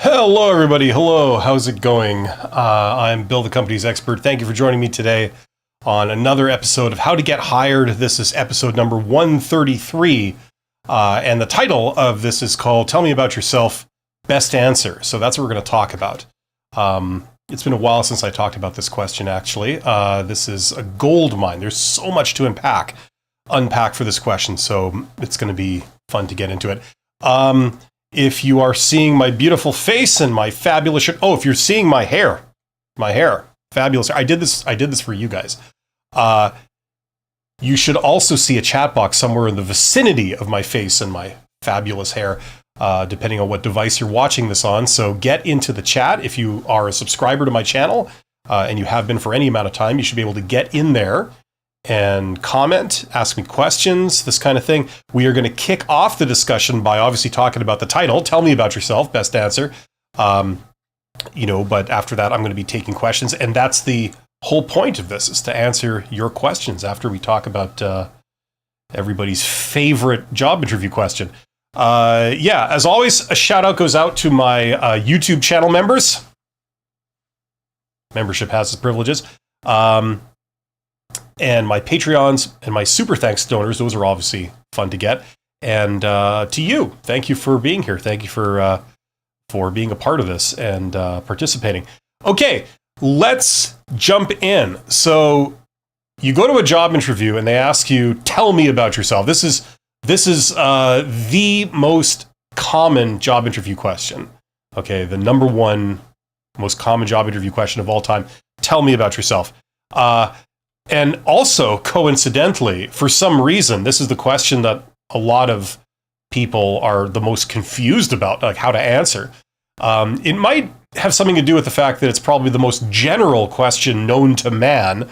Hello, everybody. Hello. How's it going? I'm Bill, the company's expert. Thank you for joining me today on another episode of How to Get Hired. This is episode number 133. And the title of this is called Tell Me About Yourself, Best Answer. So that's what we're going to talk about. It's been a while since I talked about this question, actually. This is a gold mine. There's so much to unpack for this question. So it's going to be fun to get into it. If you are seeing my beautiful face and my fabulous shirt, if you're seeing my hair, fabulous. I did this for you guys. You should also see a chat box somewhere in the vicinity of my face and my fabulous hair, depending on what device you're watching this on. So get into the chat. If you are a subscriber to my channel, and you have been for any amount of time, you should be able to get in there and comment, ask me questions, this kind of thing. We are going to kick off the discussion by obviously talking about the title, Tell Me About Yourself, Best Answer. But after that, I'm going to be taking questions. And that's the whole point of this, is to answer your questions after we talk about everybody's favorite job interview question. As always, a shout out goes out to my YouTube channel members. Membership has its privileges. And my Patreons and my super thanks donors, those are obviously fun to get. And to you, thank you for being here. Thank you for being a part of this and participating. Okay, let's jump in. So you go to a job interview and they ask you, tell me about yourself. This is the most common job interview question. Okay, the number one most common job interview question of all time. Tell me about yourself. And also, coincidentally, for some reason, this is the question that a lot of people are the most confused about, like how to answer. It might have something to do with the fact that it's probably the most general question known to man.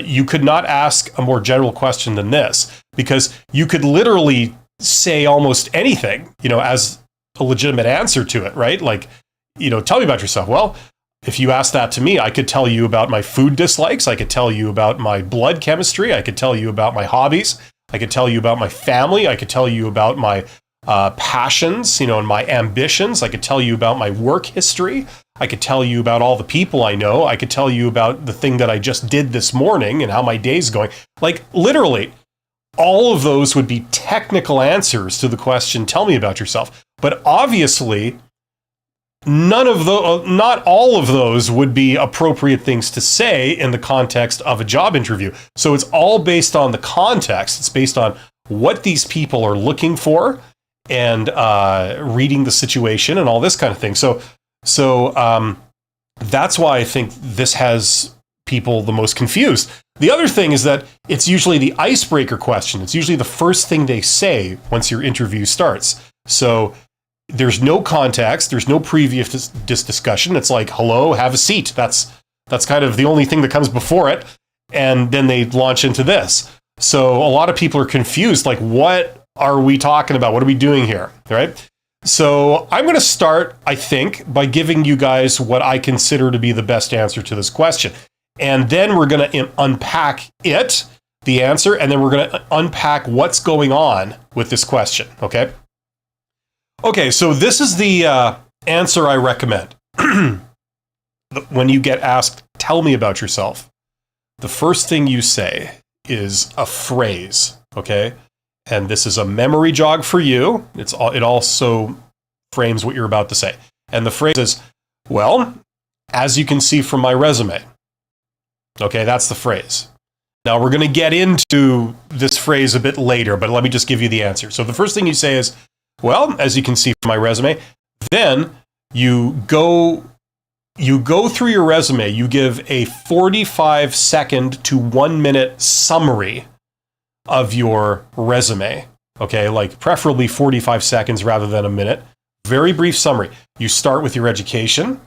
You could not ask a more general question than this, because you could literally say almost anything, as a legitimate answer to it, right? Like, tell me about yourself. Well, if you ask that to me, I could tell you about my food dislikes. I could tell you about my blood chemistry. I could tell you about my hobbies. I could tell you about my family. I could tell you about my passions, and my ambitions. I could tell you about my work history. I could tell you about all the people I know. I could tell you about the thing that I just did this morning and how my day's going. Like, literally, all of those would be technical answers to the question, tell me about yourself. But obviously, not all of those would be appropriate things to say in the context of a job interview. So it's all based on the context. It's based on what these people are looking for and reading the situation and all this kind of thing. So that's why I think this has people the most confused. The other thing is that it's usually the icebreaker question. It's usually the first thing they say once your interview starts. So there's no context. There's no previous discussion. It's like, hello, have a seat. That's kind of the only thing that comes before it. And then they launch into this. So a lot of people are confused. Like, what are we talking about? What are we doing here? Right? So I'm going to start, I think, by giving you guys what I consider to be the best answer to this question. And then we're going to unpack the answer, and then we're going to unpack what's going on with this question. Okay, so this is the answer I recommend. When you get asked, tell me about yourself, the first thing you say is a phrase, okay? And this is a memory jog for you. It also frames what you're about to say. And the phrase is, well, as you can see from my resume. Okay, that's the phrase. Now, we're going to get into this phrase a bit later, but let me just give you the answer. So the first thing you say is, well, as you can see from my resume. Then you go through your resume. You give a 45-second to 1 minute summary of your resume. Okay, like preferably 45 seconds rather than a minute. Very brief summary. You start with your education,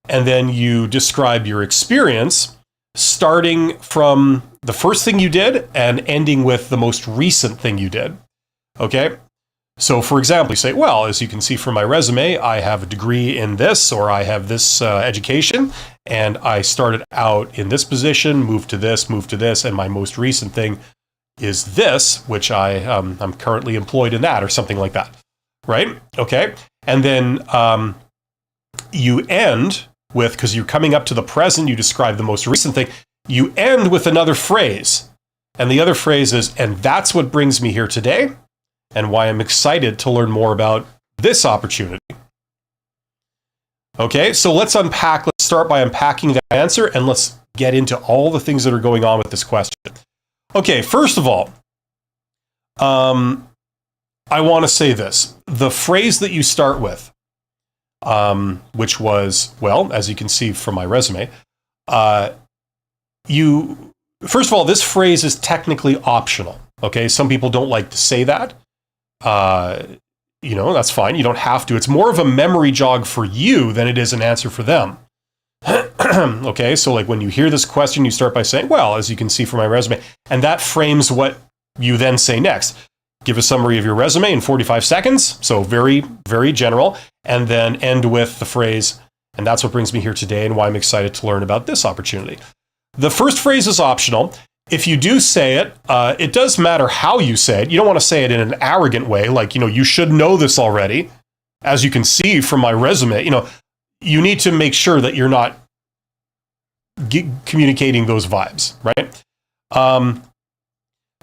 and then you describe your experience, starting from the first thing you did and ending with the most recent thing you did. Okay? So, for example, you say, well, as you can see from my resume, I have a degree in this, or I have this education, and I started out in this position, moved to this, and my most recent thing is this, which I'm currently employed in that, or something like that, right? Okay, and then you end with, because you're coming up to the present, you describe the most recent thing, you end with another phrase. And the other phrase is, and that's what brings me here today, and why I'm excited to learn more about this opportunity. Okay, so let's start by unpacking that answer, and let's get into all the things that are going on with this question. Okay, first of all, I want to say this. The phrase that you start with, which was, well, as you can see from my resume, first of all, this phrase is technically optional. Okay, some people don't like to say that. That's fine. You don't have to. It's more of a memory jog for you than it is an answer for them. Okay, so like when you hear this question, you start by saying, well, as you can see from my resume, and that frames what you then say next. Give a summary of your resume in 45 seconds, so very, very general, and then end with the phrase, and that's what brings me here today and why I'm excited to learn about this opportunity. The first phrase is optional. If you do say it, it does matter how you say it. You don't want to say it in an arrogant way, like, you should know this already. As you can see from my resume, you need to make sure that you're not communicating those vibes, right?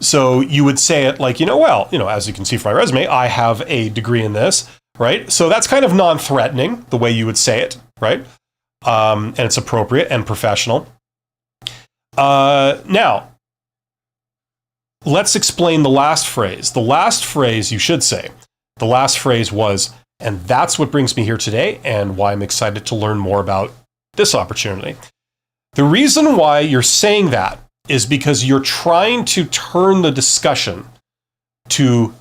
So you would say it like, as you can see from my resume, I have a degree in this, right? So that's kind of non-threatening, the way you would say it, right? And it's appropriate and professional. Now, let's explain the last phrase. The last phrase you should say, the last phrase was, and that's what brings me here today and why I'm excited to learn more about this opportunity. The reason why you're saying that is because you're trying to turn the discussion to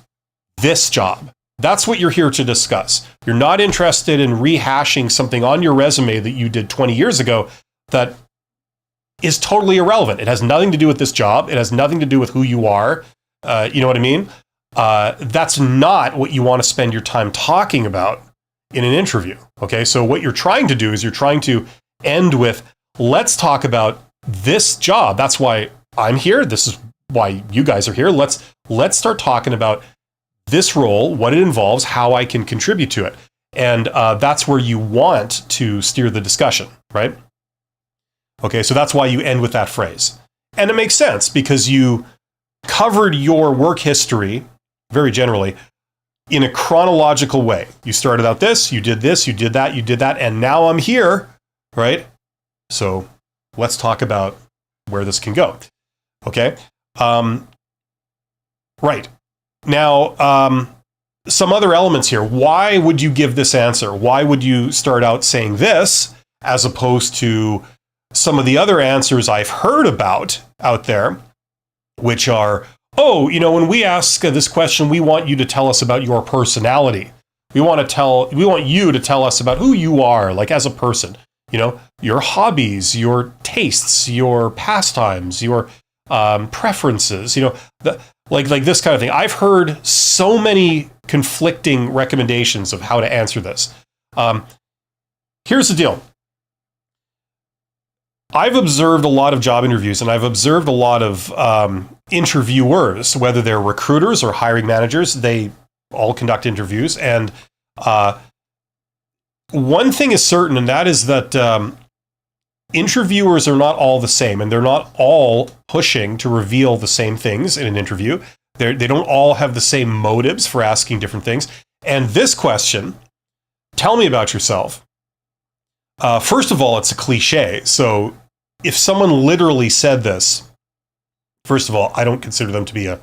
this job. That's what you're here to discuss. You're not interested in rehashing something on your resume that you did 20 years ago that is totally irrelevant. It has nothing to do with this job. It has nothing to do with who you are. You know what I mean? That's not what you want to spend your time talking about in an interview. Okay, so what you're trying to do is you're trying to end with, let's talk about this job. That's why I'm here. This is why you guys are here. Let's start talking about this role, what it involves, how I can contribute to it. And that's where you want to steer the discussion, right? Okay, so that's why you end with that phrase. And it makes sense because you covered your work history, very generally, in a chronological way. You started out this, you did that, and now I'm here, right? So let's talk about where this can go. Okay? Right. Now, some other elements here. Why would you give this answer? Why would you start out saying this as opposed to some of the other answers I've heard about out there, which are, when we ask this question, we want you to tell us about your personality. We want you to tell us about who you are, like as a person. Your hobbies, your tastes, your pastimes, your preferences, like this kind of thing. I've heard so many conflicting recommendations of how to answer this. Here's the deal. I've observed a lot of job interviews, and I've observed a lot of interviewers, whether they're recruiters or hiring managers. They all conduct interviews, and one thing is certain, and that is that interviewers are not all the same, and they're not all pushing to reveal the same things in an interview. They don't all have the same motives for asking different things. And this question, tell me about yourself. First of all, it's a cliche. So if someone literally said this, first of all, I don't consider them to be a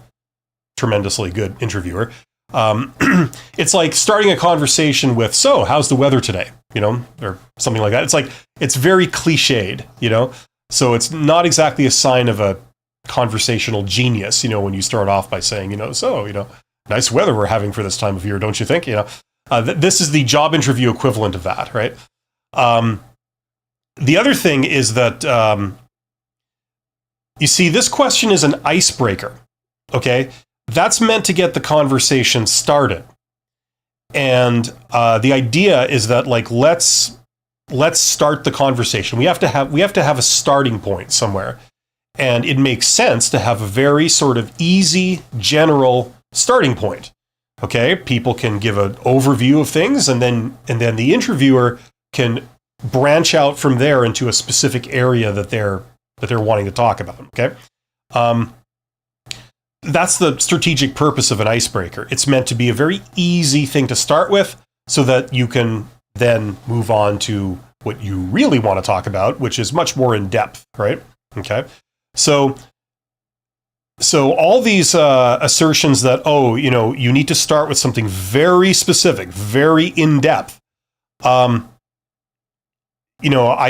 tremendously good interviewer. It's like starting a conversation with, so how's the weather today? Or something like that. It's like, it's very cliched, so it's not exactly a sign of a conversational genius, when you start off by saying, nice weather we're having for this time of year, don't you think? This is the job interview equivalent of that, right? The other thing is that, you see, this question is an icebreaker, okay? That's meant to get the conversation started. And the idea is that, like, let's start the conversation. We have to have a starting point somewhere. And it makes sense to have a very sort of easy, general starting point. Okay? People can give an overview of things, and then the interviewer can branch out from there into a specific area that they're wanting to talk about. Okay. That's the strategic purpose of an icebreaker. It's meant to be a very easy thing to start with so that you can then move on to what you really want to talk about, which is much more in depth, right? Okay. So all these assertions that, you need to start with something very specific, very in depth. I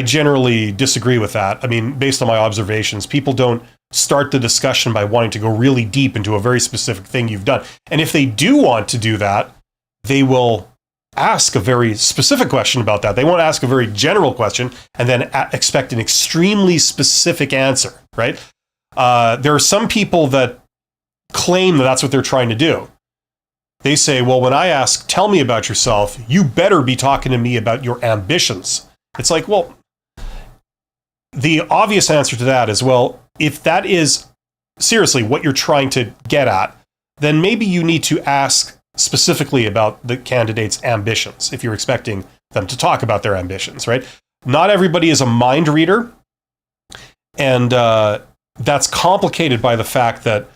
generally disagree with that. I mean, based on my observations, people don't start the discussion by wanting to go really deep into a very specific thing you've done. And if they do want to do that, they will ask a very specific question about that. They won't ask a very general question and then expect an extremely specific answer, right? There are some people that claim that that's what they're trying to do. They say, well, when I ask, tell me about yourself, you better be talking to me about your ambitions. It's like, well, the obvious answer to that is, well, if that is seriously what you're trying to get at, then maybe you need to ask specifically about the candidate's ambitions if you're expecting them to talk about their ambitions, right? Not everybody is a mind reader, and that's complicated by the fact that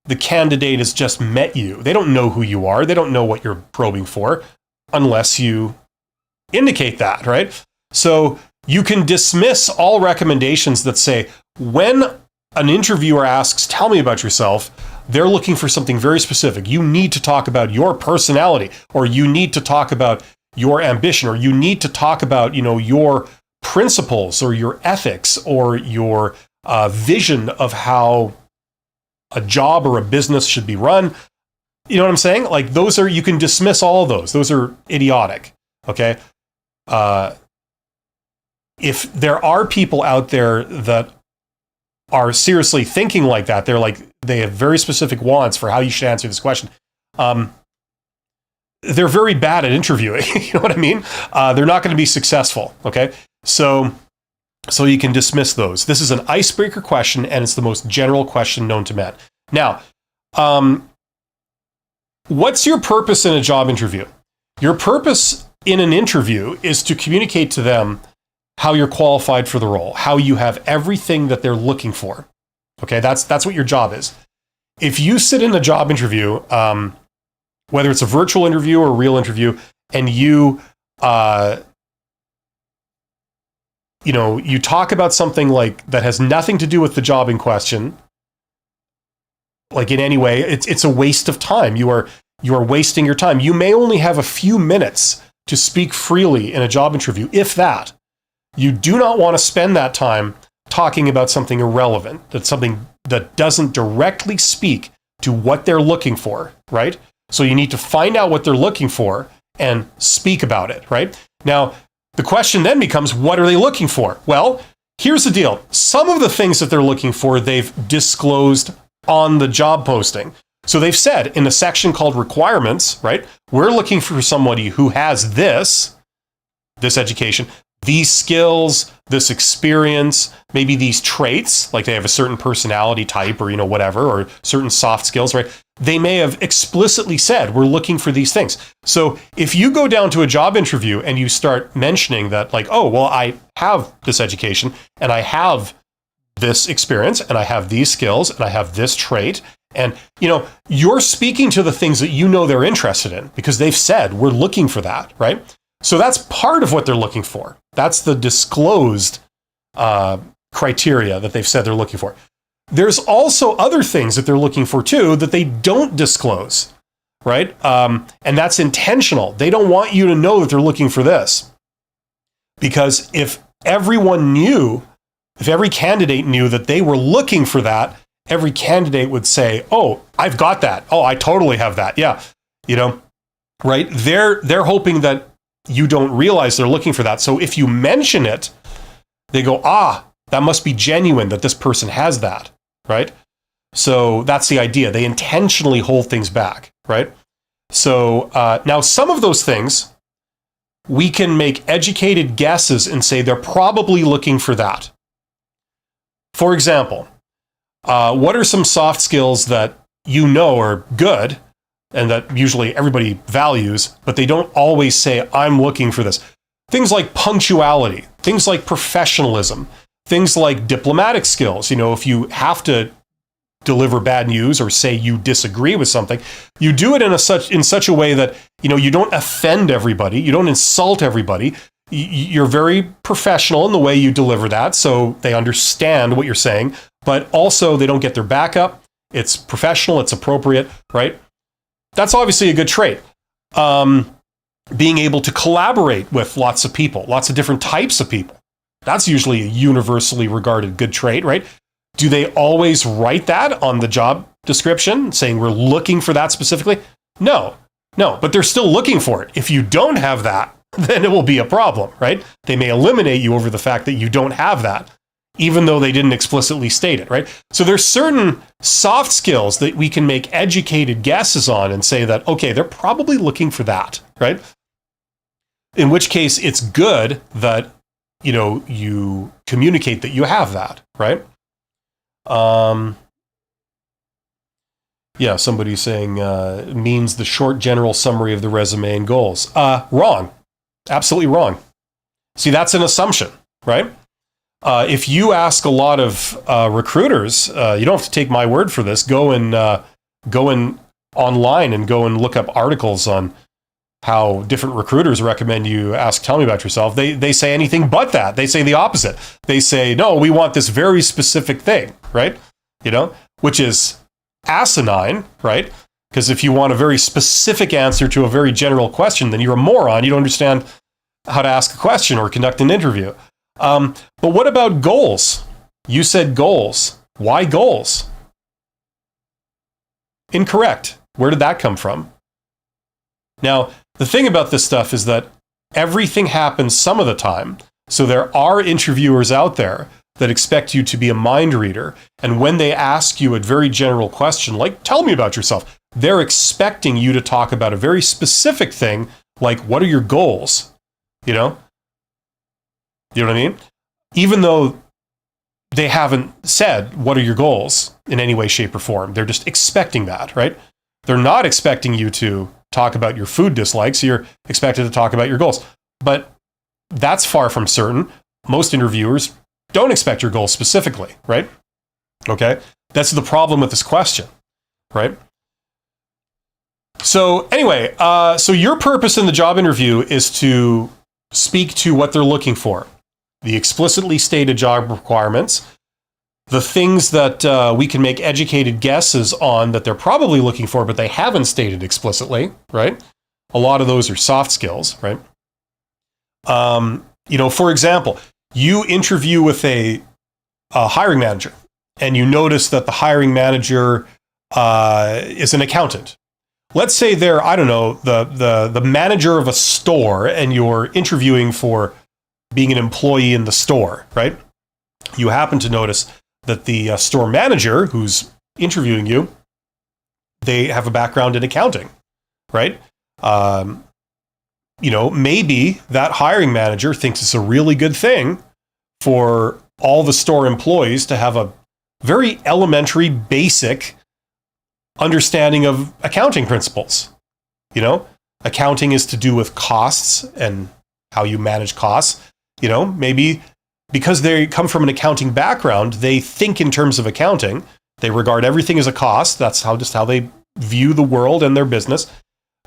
the candidate has just met you. They don't know who you are. They don't know what you're probing for unless you indicate that, right? So you can dismiss all recommendations that say, when an interviewer asks, tell me about yourself, they're looking for something very specific. You need to talk about your personality, or you need to talk about your ambition, or you need to talk about, your principles or your ethics or your vision of how a job or a business should be run. You know what I'm saying? Like, you can dismiss all of those. Those are idiotic. Okay. If there are people out there that are seriously thinking like that, they have very specific wants for how you should answer this question. They're very bad at interviewing. You know what I mean? They're not going to be successful. Okay. So you can dismiss those. This is an icebreaker question, and it's the most general question known to men. Now, what's your purpose in a job interview? Your purpose in an interview is to communicate to them how you're qualified for the role, how you have everything that they're looking for. Okay, that's what your job is. If you sit in a job interview, whether it's a virtual interview or a real interview, and you talk about something like that has nothing to do with the job in question, like in any way, it's a waste of time. You are wasting your time. You may only have a few minutes to speak freely in a job interview, if that. You do not want to spend that time talking about something irrelevant, that's something that doesn't directly speak to what they're looking for, right? So you need to find out what they're looking for and speak about it, right? Now, the question then becomes, what are they looking for? Well, here's the deal. Some of the things that they're looking for, they've disclosed on the job posting. So they've said in a section called requirements, right? We're looking for somebody who has this education, these skills, this experience, maybe these traits, like they have a certain personality type or, whatever, or certain soft skills, right? They may have explicitly said, we're looking for these things. So if you go down to a job interview and you start mentioning that, like, oh, well, I have this education and I have this experience and I have these skills and I have this trait, and, you're speaking to the things that they're interested in because they've said, we're looking for that, right? So that's part of what they're looking for. That's the disclosed criteria that they've said they're looking for. There's also other things that they're looking for too that they don't disclose, right? And that's intentional. They don't want you to know that they're looking for this. Because if every candidate knew that they were looking for that, every candidate would say, oh, I've got that. Oh, I totally have that. Yeah. Right? They're hoping that you don't realize they're looking for that. So if you mention it, they go, that must be genuine that this person has that, right? So that's the idea. They intentionally hold things back, right? So now some of those things, we can make educated guesses and say they're probably looking for that. For example, what are some soft skills that are good and that usually everybody values, but they don't always say, I'm looking for this? things like punctuality, things like professionalism, things like diplomatic skills. If you have to deliver bad news or say you disagree with something, you do it in such a way that, you don't offend everybody, you don't insult everybody. You're very professional in the way you deliver that, so they understand what you're saying, but also they don't get their back up. It's professional, it's appropriate, right? That's obviously a good trait. Being able to collaborate with lots of people, lots of different types of people. That's usually a universally regarded good trait, right? Do they always write that on the job description, saying we're looking for that specifically? No, but they're still looking for it. If you don't have that, then it will be a problem, right? They may eliminate you over the fact that you don't have that, even though they didn't explicitly state it, right? So there's certain soft skills that we can make educated guesses on and say that, okay, they're probably looking for that, right? In which case, it's good that, you communicate that you have that, right? Yeah, somebody's saying means the short general summary of the resume and goals. Wrong. Absolutely wrong. See, that's an assumption, right? If you ask a lot of recruiters, you don't have to take my word for this. Go in online and go and look up articles on how different recruiters recommend you tell me about yourself. They say anything but that. They say the opposite. They say, no, we want this very specific thing, right? Which is asinine, right? Because if you want a very specific answer to a very general question, then you're a moron. You don't understand how to ask a question or conduct an interview. But what about goals? You said goals. Why goals? Incorrect. Where did that come from? Now, the thing about this stuff is that everything happens some of the time. So there are interviewers out there that expect you to be a mind reader. And when they ask you a very general question, like, tell me about yourself, they're expecting you to talk about a very specific thing, like, what are your goals? You know what I mean? Even though they haven't said, what are your goals in any way, shape, or form. They're just expecting that, right? They're not expecting you to talk about your food dislikes. You're expected to talk about your goals. But that's far from certain. Most interviewers don't expect your goals specifically, right? Okay? That's the problem with this question, right? So anyway, so your purpose in the job interview is to speak to what they're looking for. The explicitly stated job requirements, the things that we can make educated guesses on that they're probably looking for, but they haven't stated explicitly, right? A lot of those are soft skills, right? For example, you interview with a hiring manager, and you notice that the hiring manager is an accountant. Let's say they're, I don't know, the manager of a store, and you're interviewing for being an employee in the store, right? You happen to notice that the store manager who's interviewing you, they have a background in accounting, right? Maybe that hiring manager thinks it's a really good thing for all the store employees to have a very elementary, basic understanding of accounting principles. Accounting is to do with costs and how you manage costs. Maybe because they come from an accounting background, they think in terms of accounting. They regard everything as a cost. That's how they view the world and their business.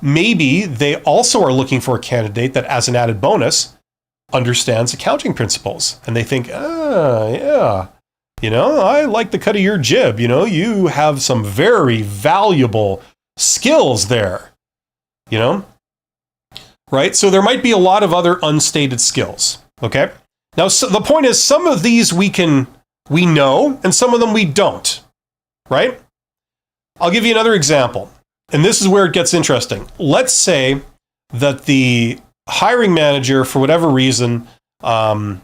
Maybe they also are looking for a candidate that, as an added bonus, understands accounting principles. And they think, yeah, I like the cut of your jib. You have some very valuable skills there, right? So there might be a lot of other unstated skills, okay? Now, so the point is, some of these we know, and some of them we don't, right? I'll give you another example. And this is where it gets interesting. Let's say that the hiring manager, for whatever reason, they're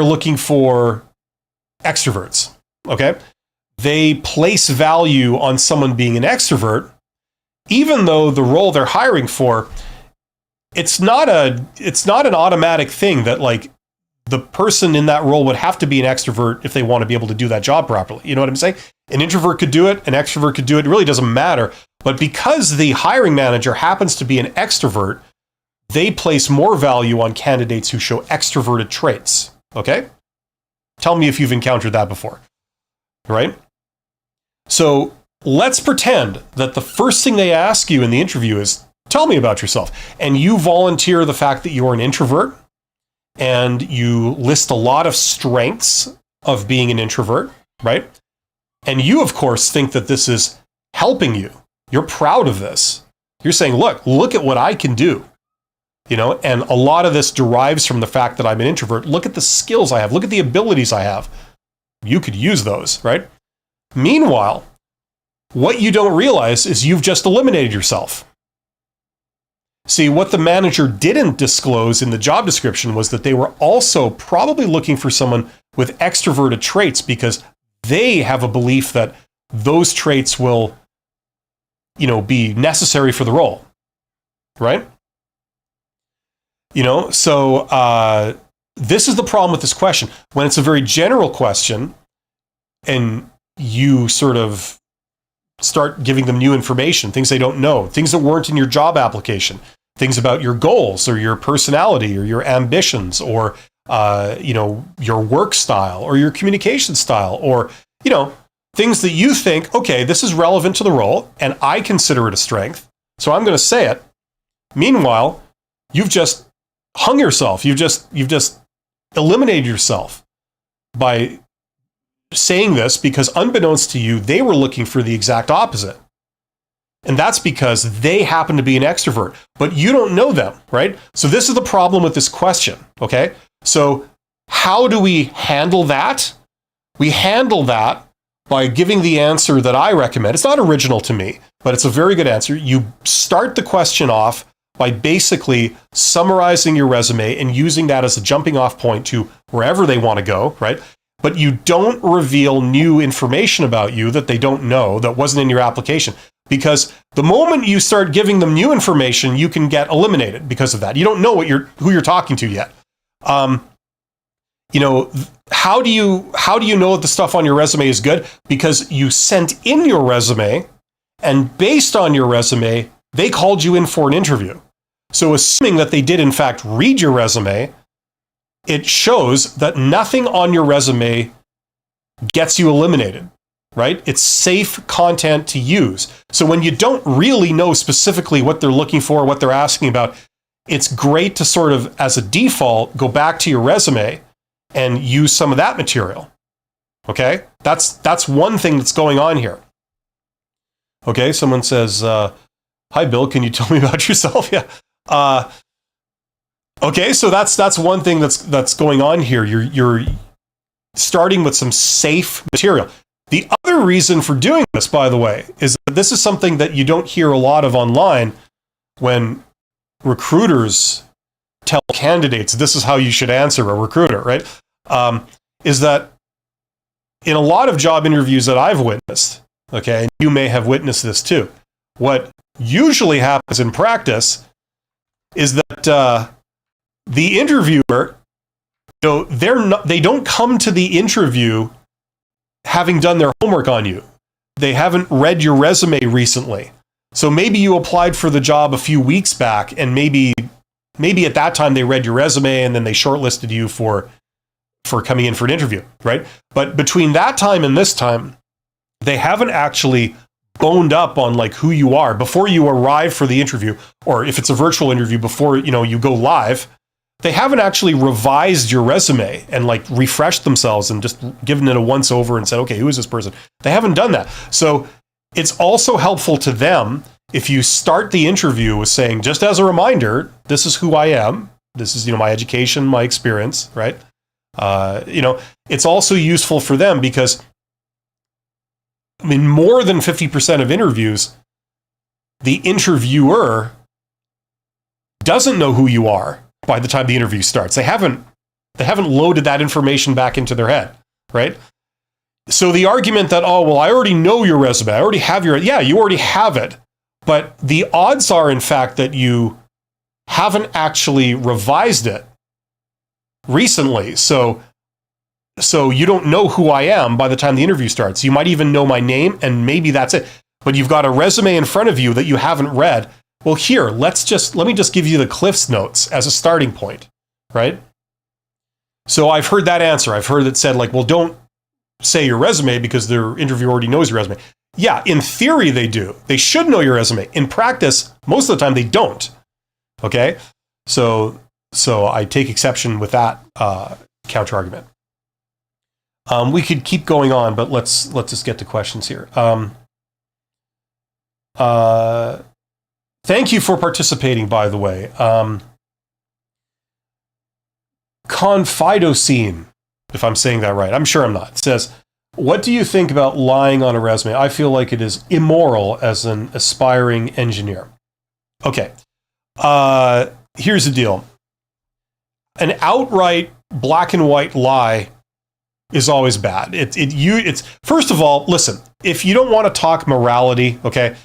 looking for extroverts, okay? They place value on someone being an extrovert, even though the role they're hiring for, it's not an automatic thing that, like, the person in that role would have to be an extrovert if they want to be able to do that job properly. You know what I'm saying? An introvert could do it, an extrovert could do it. It really doesn't matter. But because the hiring manager happens to be an extrovert, they place more value on candidates who show extroverted traits. Okay? Tell me if you've encountered that before. Right? So let's pretend that the first thing they ask you in the interview is, tell me about yourself. And you volunteer the fact that you're an introvert, and you list a lot of strengths of being an introvert, right? And you, of course, think that this is helping you. You're proud of this. You're saying, look at what I can do. And a lot of this derives from the fact that I'm an introvert. Look at the skills I have. Look at the abilities I have. You could use those, right? Meanwhile, what you don't realize is you've just eliminated yourself. See, what the manager didn't disclose in the job description was that they were also probably looking for someone with extroverted traits because they have a belief that those traits will, be necessary for the role, right? So this is the problem with this question. When it's a very general question and you sort of start giving them new information, things they don't know, things that weren't in your job application, things about your goals or your personality or your ambitions or, your work style or your communication style or, things that you think, okay, this is relevant to the role and I consider it a strength, so I'm going to say it. Meanwhile, you've just hung yourself. You've just eliminated yourself by saying this because unbeknownst to you, they were looking for the exact opposite. And that's because they happen to be an extrovert, but you don't know them, right? So this is the problem with this question, okay? So how do we handle that? We handle that by giving the answer that I recommend. It's not original to me, but it's a very good answer. You start the question off by basically summarizing your resume and using that as a jumping off point to wherever they want to go, right? But you don't reveal new information about you that they don't know, that wasn't in your application. Because the moment you start giving them new information, you can get eliminated because of that. You don't know who you're talking to yet. How do you know that the stuff on your resume is good? Because you sent in your resume, and based on your resume, they called you in for an interview. So assuming that they did in fact read your resume, it shows that nothing on your resume gets you eliminated, right? It's safe content to use. So when you don't really know specifically what they're looking for, what they're asking about, it's great to sort of, as a default, go back to your resume and use some of that material. Okay? That's one thing that's going on here. Okay, someone says, hi, Bill, can you tell me about yourself? Yeah. Okay, so that's one thing that's going on here. You're starting with some safe material. The other reason for doing this, by the way, is that this is something that you don't hear a lot of online when recruiters tell candidates this is how you should answer a recruiter, right? Is that in a lot of job interviews that I've witnessed, okay, and you may have witnessed this too, what usually happens in practice is that the interviewer, they don't come to the interview having done their homework on you. They haven't read your resume recently. So maybe you applied for the job a few weeks back, and maybe at that time they read your resume and then they shortlisted you for coming in for an interview, right? But between that time and this time, they haven't actually boned up on like who you are before you arrive for the interview, or if it's a virtual interview before you go live. They haven't actually revised your resume and like refreshed themselves and just given it a once over and said, okay, who is this person? They haven't done that. So it's also helpful to them if you start the interview with saying, just as a reminder, this is who I am. This is, my education, my experience, right? It's also useful for them because in more than 50% of interviews, the interviewer doesn't know who you are by the time the interview starts. They haven't loaded that information back into their head, right? So the argument that, oh, well, I already know your resume. I already have you already have it. But the odds are, in fact, that you haven't actually revised it recently. So you don't know who I am by the time the interview starts. You might even know my name, and maybe that's it. But you've got a resume in front of you that you haven't read. Well, here, let me just give you the Cliff's Notes as a starting point, right? So I've heard that answer. I've heard it said like, well, don't say your resume because their interviewer already knows your resume. Yeah, in theory they do. They should know your resume. In practice, most of the time they don't. Okay? So I take exception with that counter argument. We could keep going on, but let's just get to questions here. Thank you for participating, by the way. Confidocene, if I'm saying that right. I'm sure I'm not. It says, what do you think about lying on a resume? I feel like it is immoral as an aspiring engineer. Okay. Here's the deal. An outright black and white lie is always bad. It's first of all, listen, if you don't want to talk morality, okay,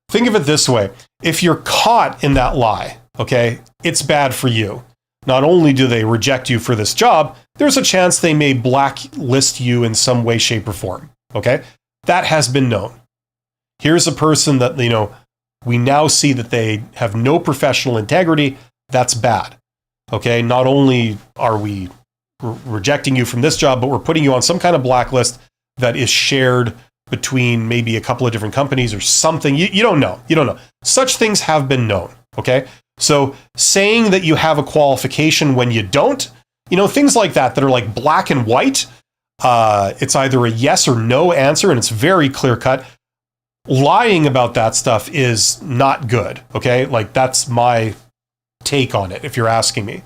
think of it this way. If you're caught in that lie, okay, it's bad for you. Not only do they reject you for this job, there's a chance they may blacklist you in some way, shape, or form. Okay? That has been known. Here's a person that, we now see that they have no professional integrity. That's bad. Okay? Not only are we rejecting you from this job, but we're putting you on some kind of blacklist that is shared between maybe a couple of different companies or something. You don't know. You don't know. Such things have been known. Okay? So saying that you have a qualification when you don't, things like that are like black and white. It's either a yes or no answer, and it's very clear cut. Lying about that stuff is not good. Okay? Like, that's my take on it, if you're asking me.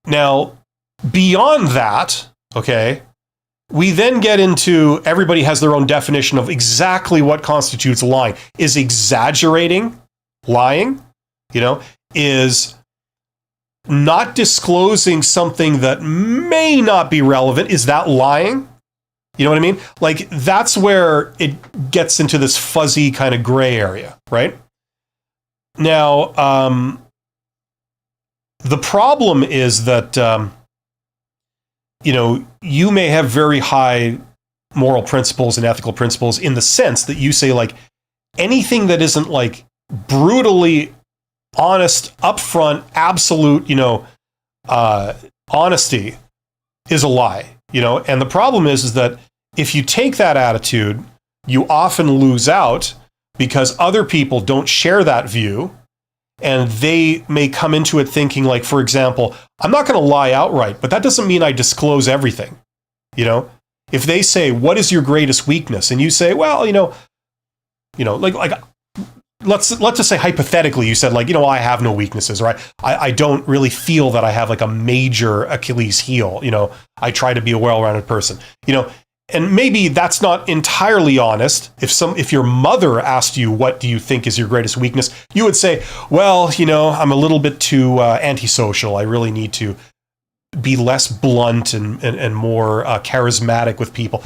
Now, beyond that, okay, we then get into everybody has their own definition of exactly what constitutes lying. Is exaggerating lying? Is not disclosing something that may not be relevant. Is that lying? You know what I mean? Like, that's where it gets into this fuzzy kind of gray area, right? Now, the problem is that, you may have very high moral principles and ethical principles in the sense that you say, like, anything that isn't, like, brutally honest, upfront, absolute, honesty is a lie, and the problem is that if you take that attitude, you often lose out because other people don't share that view, and they may come into it thinking, like, for example, I'm not going to lie outright, but that doesn't mean I disclose everything. If they say, what is your greatest weakness? And you say, well, like let's just say hypothetically, you said, like, I have no weaknesses, or I don't really feel that I have like a major Achilles heel. I try to be a well-rounded person, and maybe that's not entirely honest. If your mother asked you, what do you think is your greatest weakness? You would say, well, I'm a little bit too antisocial. I really need to be less blunt and more charismatic with people,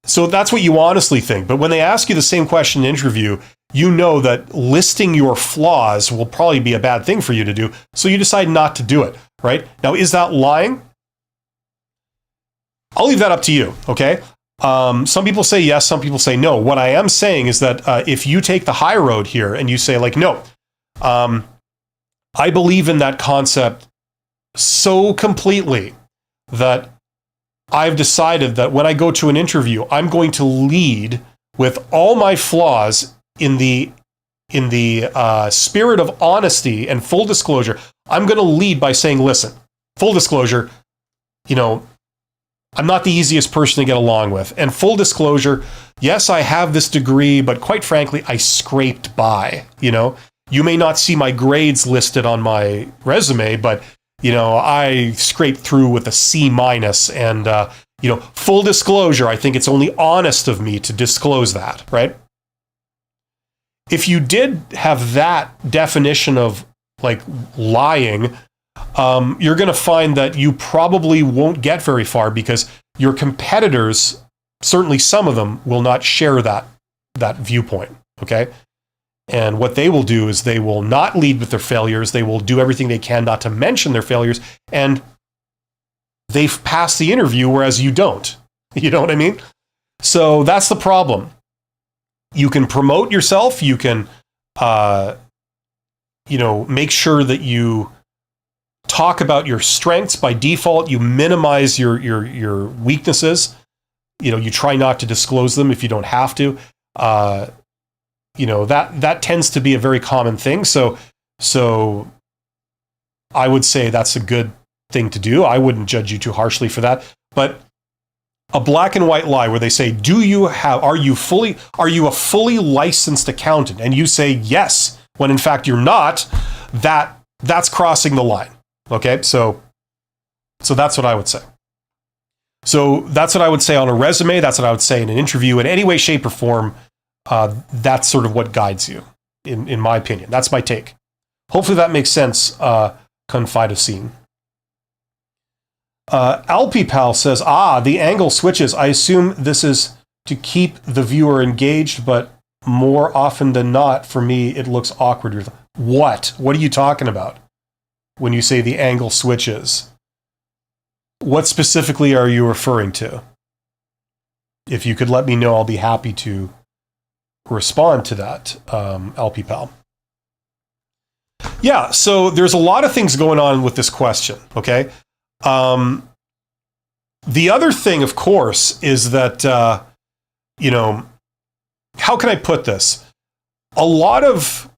So that's what you honestly think. But when they ask you the same question in an interview, you know that listing your flaws will probably be a bad thing for you to do. So you decide not to do it, right? Now, is that lying? I'll leave that up to you, okay? Some people say yes, some people say no. What I am saying is that if you take the high road here and you say, like, no, I believe in that concept so completely that I've decided that when I go to an interview, I'm going to lead with all my flaws in the spirit of honesty and full disclosure. I'm going to lead by saying, listen, full disclosure, I'm not the easiest person to get along with. And full disclosure, yes, I have this degree, but quite frankly, I scraped by. You may not see my grades listed on my resume, but I scraped through with a C-, and, full disclosure, I think it's only honest of me to disclose that, right? If you did have that definition of, like, lying, you're going to find that you probably won't get very far because your competitors, certainly some of them, will not share that viewpoint, okay? And what they will do is they will not lead with their failures. They will do everything they can not to mention their failures. And they've passed the interview, whereas you don't. You know what I mean? So that's the problem. you can promote yourself. You can, make sure that you talk about your strengths. By default, you minimize your weaknesses. You try not to disclose them if you don't have to. That tends to be a very common thing. So I would say that's a good thing to do. I wouldn't judge you too harshly for that. But a black and white lie where they say, are you a fully licensed accountant? And you say yes, when in fact you're not, that's crossing the line. Okay. So that's what I would say. So that's what I would say on a resume. That's what I would say in an interview in any way, shape, or form. That's sort of what guides you, in my opinion. That's my take. Hopefully that makes sense, Confidocine. Alpipal says, the angle switches. I assume this is to keep the viewer engaged, but more often than not, for me, it looks awkward. What? What are you talking about when you say the angle switches? What specifically are you referring to? If you could let me know, I'll be happy to respond to that, Alpipal. Yeah, so there's a lot of things going on with this question, okay? The other thing, of course, is that, how can I put this? A lot of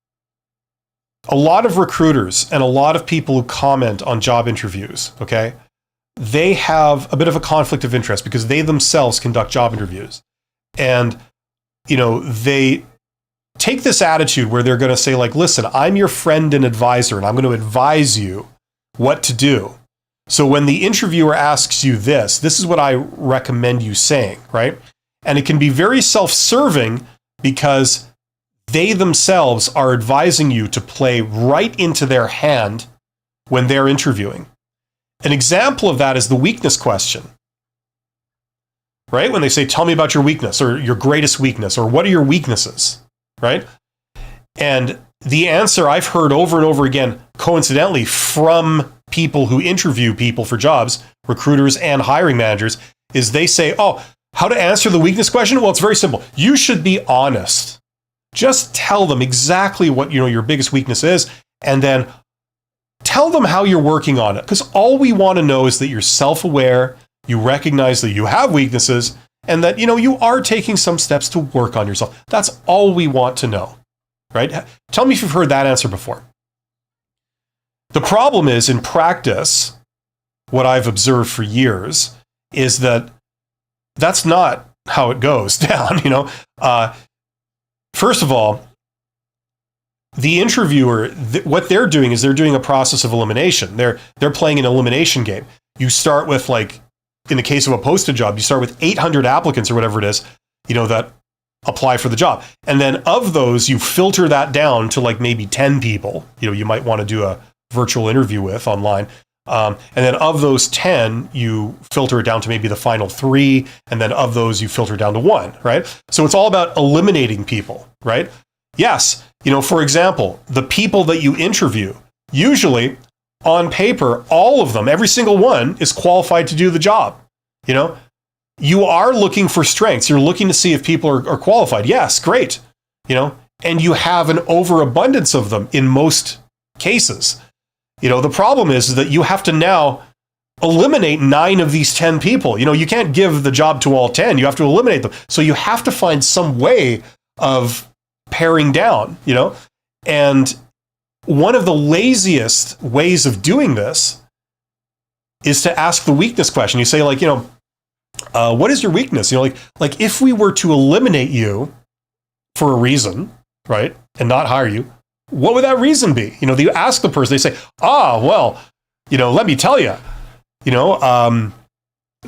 recruiters and a lot of people who comment on job interviews, okay, they have a bit of a conflict of interest because they themselves conduct job interviews. And, they take this attitude where they're going to say, like, listen, I'm your friend and advisor, and I'm going to advise you what to do. So when the interviewer asks you this is what I recommend you saying, right? And it can be very self-serving because they themselves are advising you to play right into their hand when they're interviewing. An example of that is the weakness question, right? When they say, tell me about your weakness or your greatest weakness, or what are your weaknesses, right? And the answer I've heard over and over again, coincidentally, from people who interview people for jobs, recruiters and hiring managers, is they say, how to answer the weakness question? Well, it's very simple. You should be honest. Just tell them exactly what your biggest weakness is, and then tell them how you're working on it. Because all we want to know is that you're self-aware, you recognize that you have weaknesses, and that you are taking some steps to work on yourself. That's all we want to know, right? Tell me if you've heard that answer before. The problem is, in practice, what I've observed for years is that that's not how it goes down. First of all, the interviewer, what they're doing is they're doing a process of elimination. They're playing an elimination game. You start with, like, in the case of a posted job, you start with 800 applicants or whatever it is, that apply for the job. And then of those, you filter that down to like maybe 10 people, you might want to do a virtual interview with online. And then of those 10, you filter it down to maybe the final 3. And then of those, you filter down to 1, right? So it's all about eliminating people, right? Yes. For example, the people that you interview, usually on paper, all of them, every single one is qualified to do the job. You are looking for strengths. You're looking to see if people are qualified. Yes, great. And you have an overabundance of them in most cases. The problem is that you have to now eliminate 9 of these 10 people. You can't give the job to all 10. You have to eliminate them. So you have to find some way of paring down, and one of the laziest ways of doing this is to ask the weakness question. You say, like, what is your weakness? Like if we were to eliminate you for a reason, right, and not hire you, what would that reason be? You ask the person, they say, well, let me tell you, the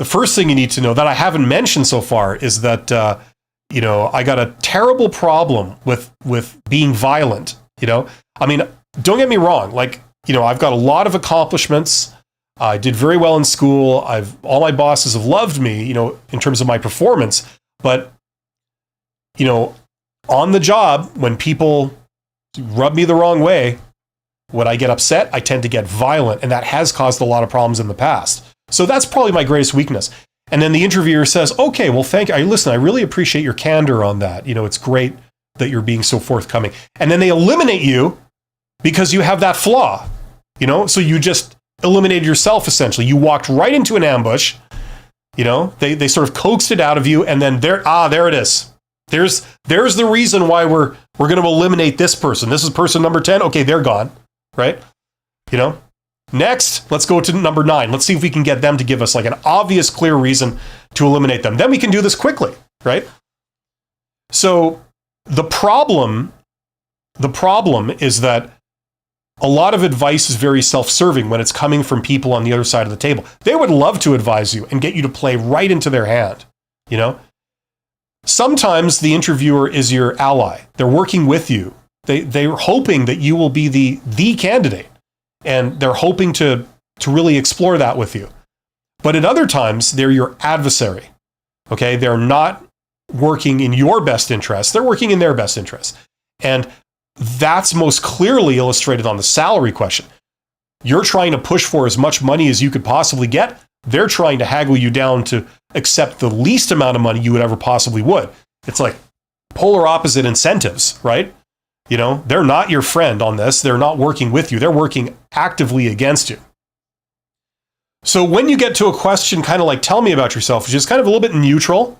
first thing you need to know that I haven't mentioned so far is that, I got a terrible problem with being violent. I mean, don't get me wrong. Like, I've got a lot of accomplishments. I did very well in school. All my bosses have loved me, in terms of my performance. But, on the job, when people rub me the wrong way, when I get upset, I tend to get violent. And that has caused a lot of problems in the past. So that's probably my greatest weakness. And then the interviewer says, okay, well, thank you. Listen, I really appreciate your candor on that. It's great that you're being so forthcoming. And then they eliminate you because you have that flaw, so you just eliminated yourself, essentially. You walked right into an ambush, they sort of coaxed it out of you, and then there it is. There's the reason why we're going to eliminate this person. This is person number 10. Okay, they're gone, right? Next, let's go to number 9. Let's see if we can get them to give us like an obvious, clear reason to eliminate them. Then we can do this quickly, right? So the problem is that a lot of advice is very self-serving when it's coming from people on the other side of the table. They would love to advise you and get you to play right into their hand, Sometimes the interviewer is your ally. They're working with you. They're hoping that you will be the candidate. And they're hoping to really explore that with you. But at other times, they're your adversary. Okay? They're not working in your best interest. They're working in their best interest. And that's most clearly illustrated on the salary question. You're trying to push for as much money as you could possibly get. They're trying to haggle you down to accept the least amount of money you would ever possibly would. It's like polar opposite incentives, right? They're not your friend on this. They're not working with you. They're working actively against you. So when you get to a question kind of like, tell me about yourself, which is kind of a little bit neutral,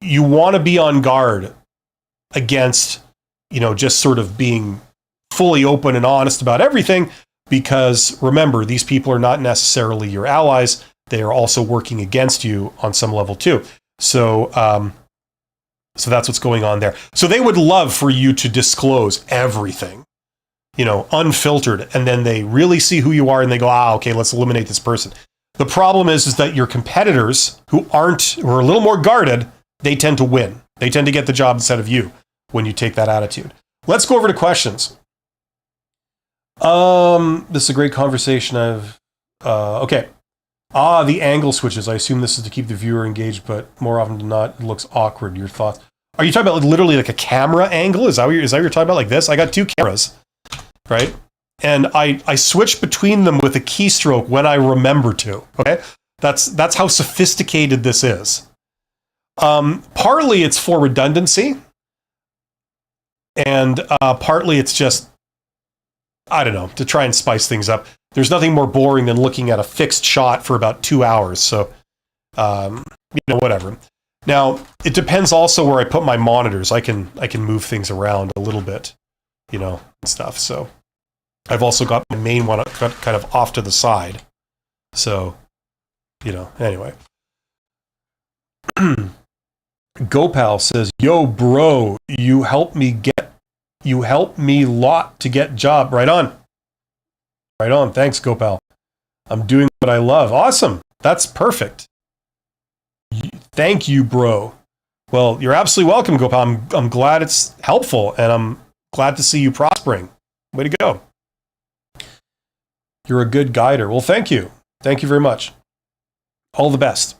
you want to be on guard against, just sort of being fully open and honest about everything, because remember, these people are not necessarily your allies. They are also working against you on some level too. So that's what's going on there. So they would love for you to disclose everything, unfiltered. And then they really see who you are and they go, okay, let's eliminate this person. The problem is that your competitors who are a little more guarded, they tend to win. They tend to get the job instead of you when you take that attitude. Let's go over to questions. This is a great conversation. Okay. The angle switches. I assume this is to keep the viewer engaged, but more often than not, it looks awkward. Your thoughts? Are you talking about literally like a camera angle? Is that what you're talking about, like this? I got 2 cameras, right? And I switch between them with a keystroke when I remember to. Okay, that's how sophisticated this is. Partly it's for redundancy, and partly it's just, I don't know, to try and spice things up. There's nothing more boring than looking at a fixed shot for about 2 hours. So, whatever. Now, it depends also where I put my monitors. I can move things around a little bit, and stuff. So I've also got my main one kind of off to the side. So, anyway. Gopal says, yo, bro, you helped me lot to get job. Right on. Right on. Thanks, Gopal. I'm doing what I love. Awesome. That's perfect. Thank you, bro. Well, you're absolutely welcome, Gopal. I'm glad it's helpful, and I'm glad to see you prospering. Way to go. You're a good guider. Well, thank you. Thank you very much. All the best.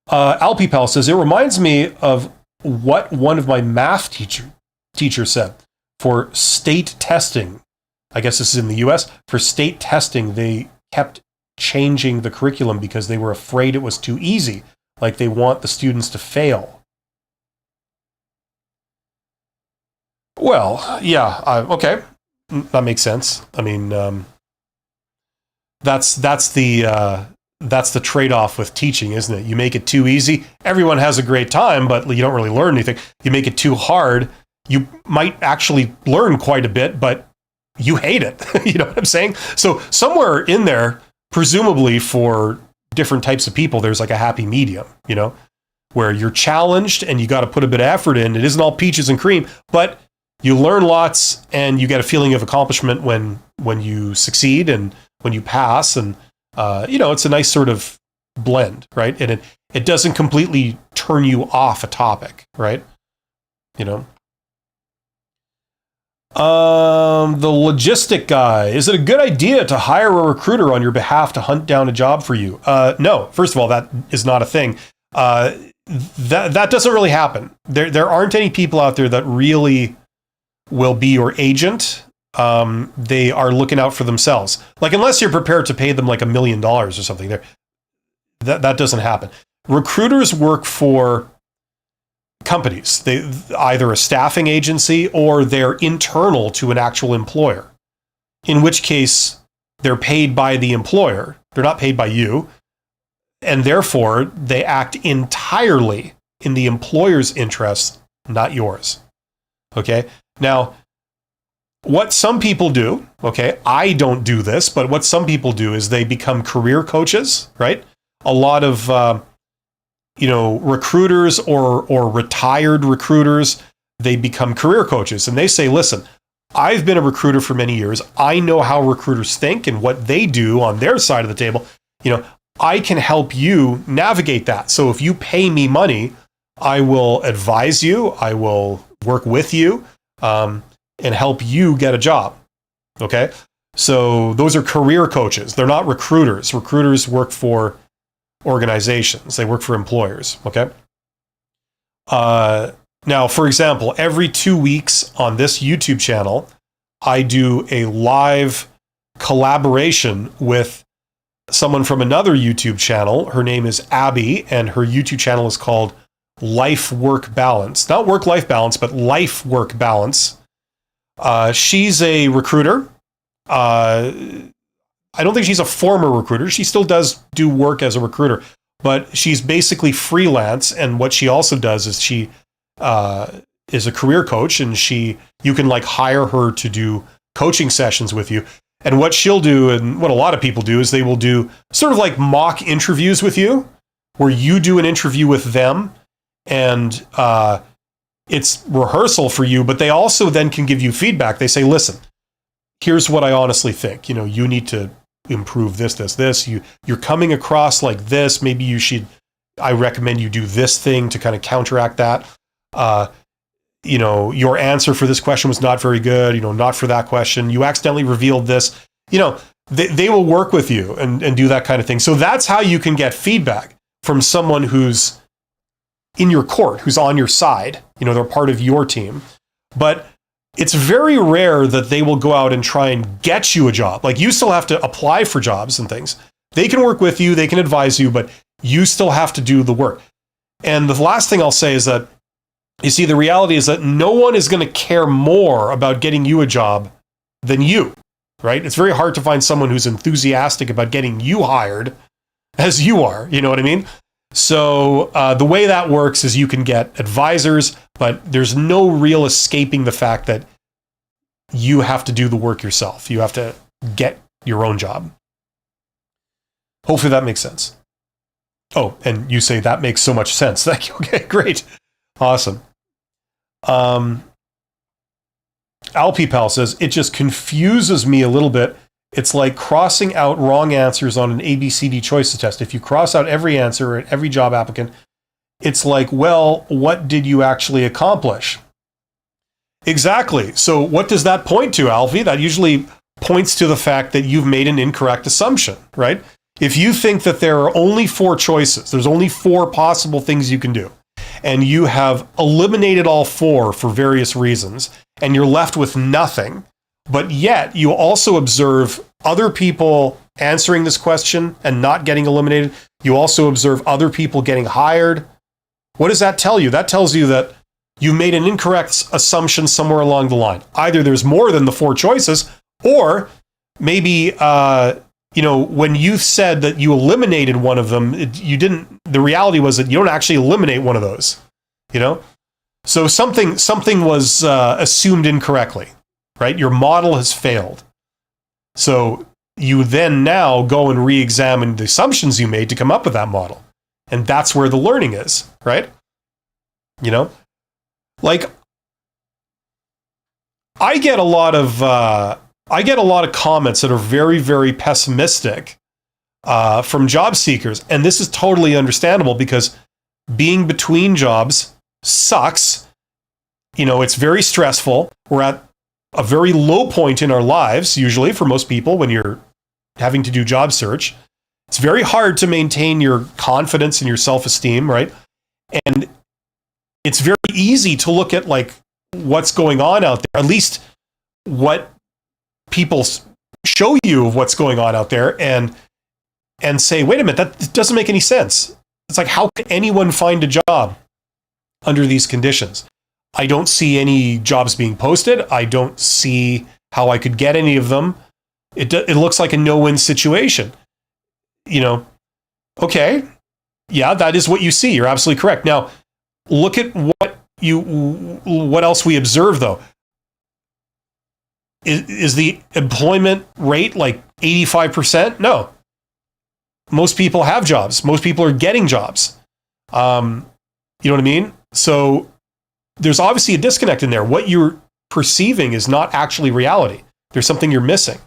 Alpipal says, it reminds me of what one of my math teachers said. For state testing, I guess this is in the US, for state testing, they kept changing the curriculum because they were afraid it was too easy. Like they want the students to fail. Well, yeah, okay. That makes sense. I mean, that's the trade-off with teaching, isn't it? You make it too easy, everyone has a great time, but you don't really learn anything. You make it too hard, you might actually learn quite a bit, but you hate it. You know what I'm saying? So somewhere in there, presumably for different types of people, there's like a happy medium, where you're challenged and you got to put a bit of effort in. It isn't all peaches and cream, but you learn lots and you get a feeling of accomplishment when you succeed and when you pass. And, it's a nice sort of blend, right? And it doesn't completely turn you off a topic, right? The logistic guy, is it a good idea to hire a recruiter on your behalf to hunt down a job for you? No, first of all, that is not a thing. That doesn't really happen. There aren't any people out there that really will be your agent. they are looking out for themselves. Like, unless you're prepared to pay them like $1 million or something, that doesn't happen. Recruiters work for companies. They either a staffing agency or they're internal to an actual employer, in which case they're paid by the employer. They're not paid by you. And therefore, they act entirely in the employer's interest, not yours. Okay? Now, what some people do, okay, I don't do this, but what some people do is they become career coaches, right? A lot of, recruiters or retired recruiters, they become career coaches. And they say, listen, I've been a recruiter for many years. I know how recruiters think and what they do on their side of the table. I can help you navigate that. So if you pay me money, I will advise you, I will work with you, and help you get a job. Okay? So those are career coaches. They're not recruiters. Recruiters work for organizations. They work for employers. Okay? Now, for example, every 2 weeks on this YouTube channel, I do a live collaboration with someone from another YouTube channel. Her name is Abby, and her YouTube channel is called Life-Work Balance. Not work-life balance, but life-work balance. She's a recruiter. I don't think she's a former recruiter. She still does do work as a recruiter, but she's basically freelance. And what she also does is she is a career coach, and you can like hire her to do coaching sessions with you. And what she'll do, and what a lot of people do, is they will do sort of like mock interviews with you, where you do an interview with them, and it's rehearsal for you, but they also then can give you feedback. They say, listen, here's what I honestly think. You need to improve this. You're coming across like this. Maybe I recommend you do this thing to kind of counteract that. Your answer for this question was not very good, not for that question. You accidentally revealed this. They will work with you and do that kind of thing. So that's how you can get feedback from someone who's in your court, who's on your side. They're part of your team. But it's very rare that they will go out and try and get you a job. Like, you still have to apply for jobs and things. They can work with you, they can advise you, but you still have to do the work. And the last thing I'll say is that, you see, the reality is that no one is going to care more about getting you a job than you, right? It's very hard to find someone who's enthusiastic about getting you hired as you are, you know what I mean? So the way that works is you can get advisors, but there's no real escaping the fact that you have to do the work yourself. You have to get your own job. Hopefully that makes sense. Oh, and you say that makes so much sense. Thank you. Okay, great. Awesome. Alpipal says, it just confuses me a little bit. It's like crossing out wrong answers on an ABCD choices test. If you cross out every answer at every job applicant, it's like, well, what did you actually accomplish? Exactly. So what does that point to, Alfie? That usually points to the fact that you've made an incorrect assumption, right? If you think that there are only 4 choices, there's only 4 possible things you can do, and you have eliminated all 4 for various reasons, and you're left with nothing, but yet you also observe other people answering this question and not getting eliminated. You also observe other people getting hired. What does that tell you? That tells you that you made an incorrect assumption somewhere along the line. Either there's more than the 4 choices, or maybe, when you said that you eliminated one of them, the reality was that you don't actually eliminate one of those, So something was assumed incorrectly, right? Your model has failed. So you then now go and re-examine the assumptions you made to come up with that model. And that's where the learning is, right? Like, I get a lot of comments that are very, very pessimistic from job seekers. And this is totally understandable, because being between jobs sucks. It's very stressful. We're at a very low point in our lives, usually, for most people, when you're having to do job search. It's very hard to maintain your confidence and your self-esteem, right? And it's very easy to look at like what's going on out there, at least what people show you what's going on out there and say, wait a minute, that doesn't make any sense. It's like, how can anyone find a job under these conditions? I don't see any jobs being posted. I don't see how I could get any of them. It looks like a no-win situation. Okay, yeah, that is what you see. You're absolutely correct. Now, look at what else we observe, though. Is the employment rate like 85%? No. Most people have jobs. Most people are getting jobs. You know what I mean? So there's obviously a disconnect in there. What you're perceiving is not actually reality. There's something you're missing.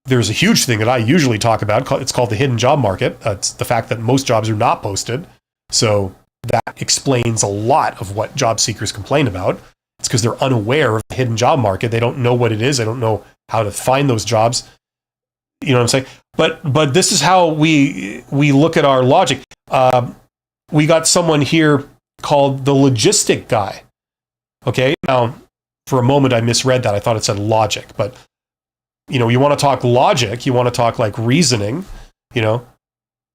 There's a huge thing that I usually talk about. It's called the hidden job market. It's the fact that most jobs are not posted. So that explains a lot of what job seekers complain about. It's because they're unaware of the hidden job market. They don't know what it is. They don't know how to find those jobs. You know what I'm saying? But this is how we look at our logic. We got someone here called the logistic guy. Okay, now for a moment I misread that. I thought it said logic, but you want to talk logic. You want to talk like reasoning.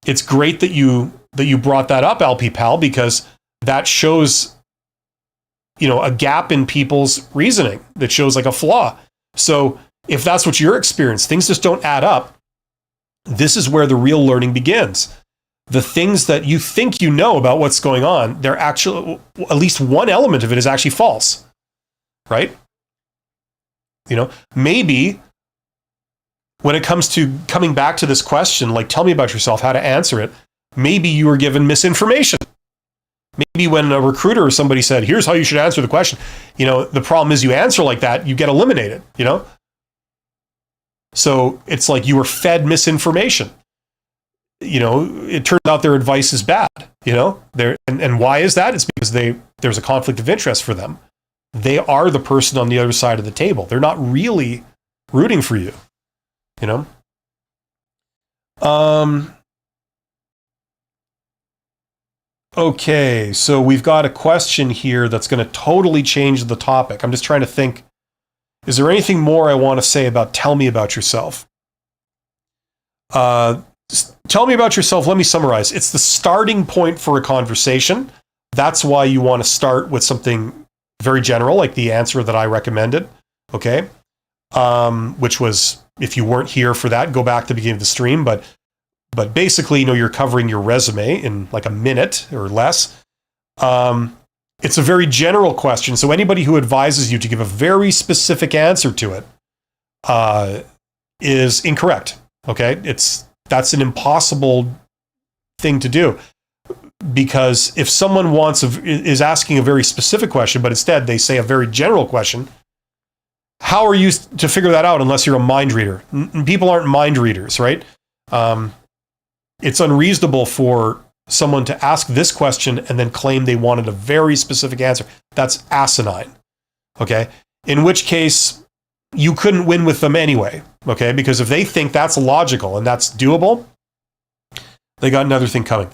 It's great that you brought that up, LP Pal, because that shows a gap in people's reasoning. That shows like a flaw. So if that's what your experience, things just don't add up. This is where the real learning begins. The things that you think you know about what's going on, they're actually, at least one element of it is actually false, right? Maybe when it comes to coming back to this question, like, tell me about yourself, how to answer it, maybe you were given misinformation. Maybe when a recruiter or somebody said, here's how you should answer the question, the problem is you answer like that, you get eliminated, So it's like you were fed misinformation. It turns out their advice is bad, and why is that? It's because there's a conflict of interest for them. They are the person on the other side of the table. They're not really rooting for you, Okay, so we've got a question here that's going to totally change the topic. I'm just trying to think, is there anything more I want to say about tell me about yourself? Tell me about yourself. Let me summarize. It's the starting point for a conversation. That's why you want to start with something very general, like the answer that I recommended. Okay. Which was, if you weren't here for that, go back to the beginning of the stream. But basically, you're covering your resume in like a minute or less. It's a very general question. So anybody who advises you to give a very specific answer to it is incorrect. Okay. That's an impossible thing to do, because if someone is asking a very specific question, but instead they say a very general question, how are you to figure that out unless you're a mind reader? People aren't mind readers, right? It's unreasonable for someone to ask this question and then claim they wanted a very specific answer. That's asinine. Okay. In which case, you couldn't win with them anyway, okay? Because if they think that's logical and that's doable, they got another thing coming.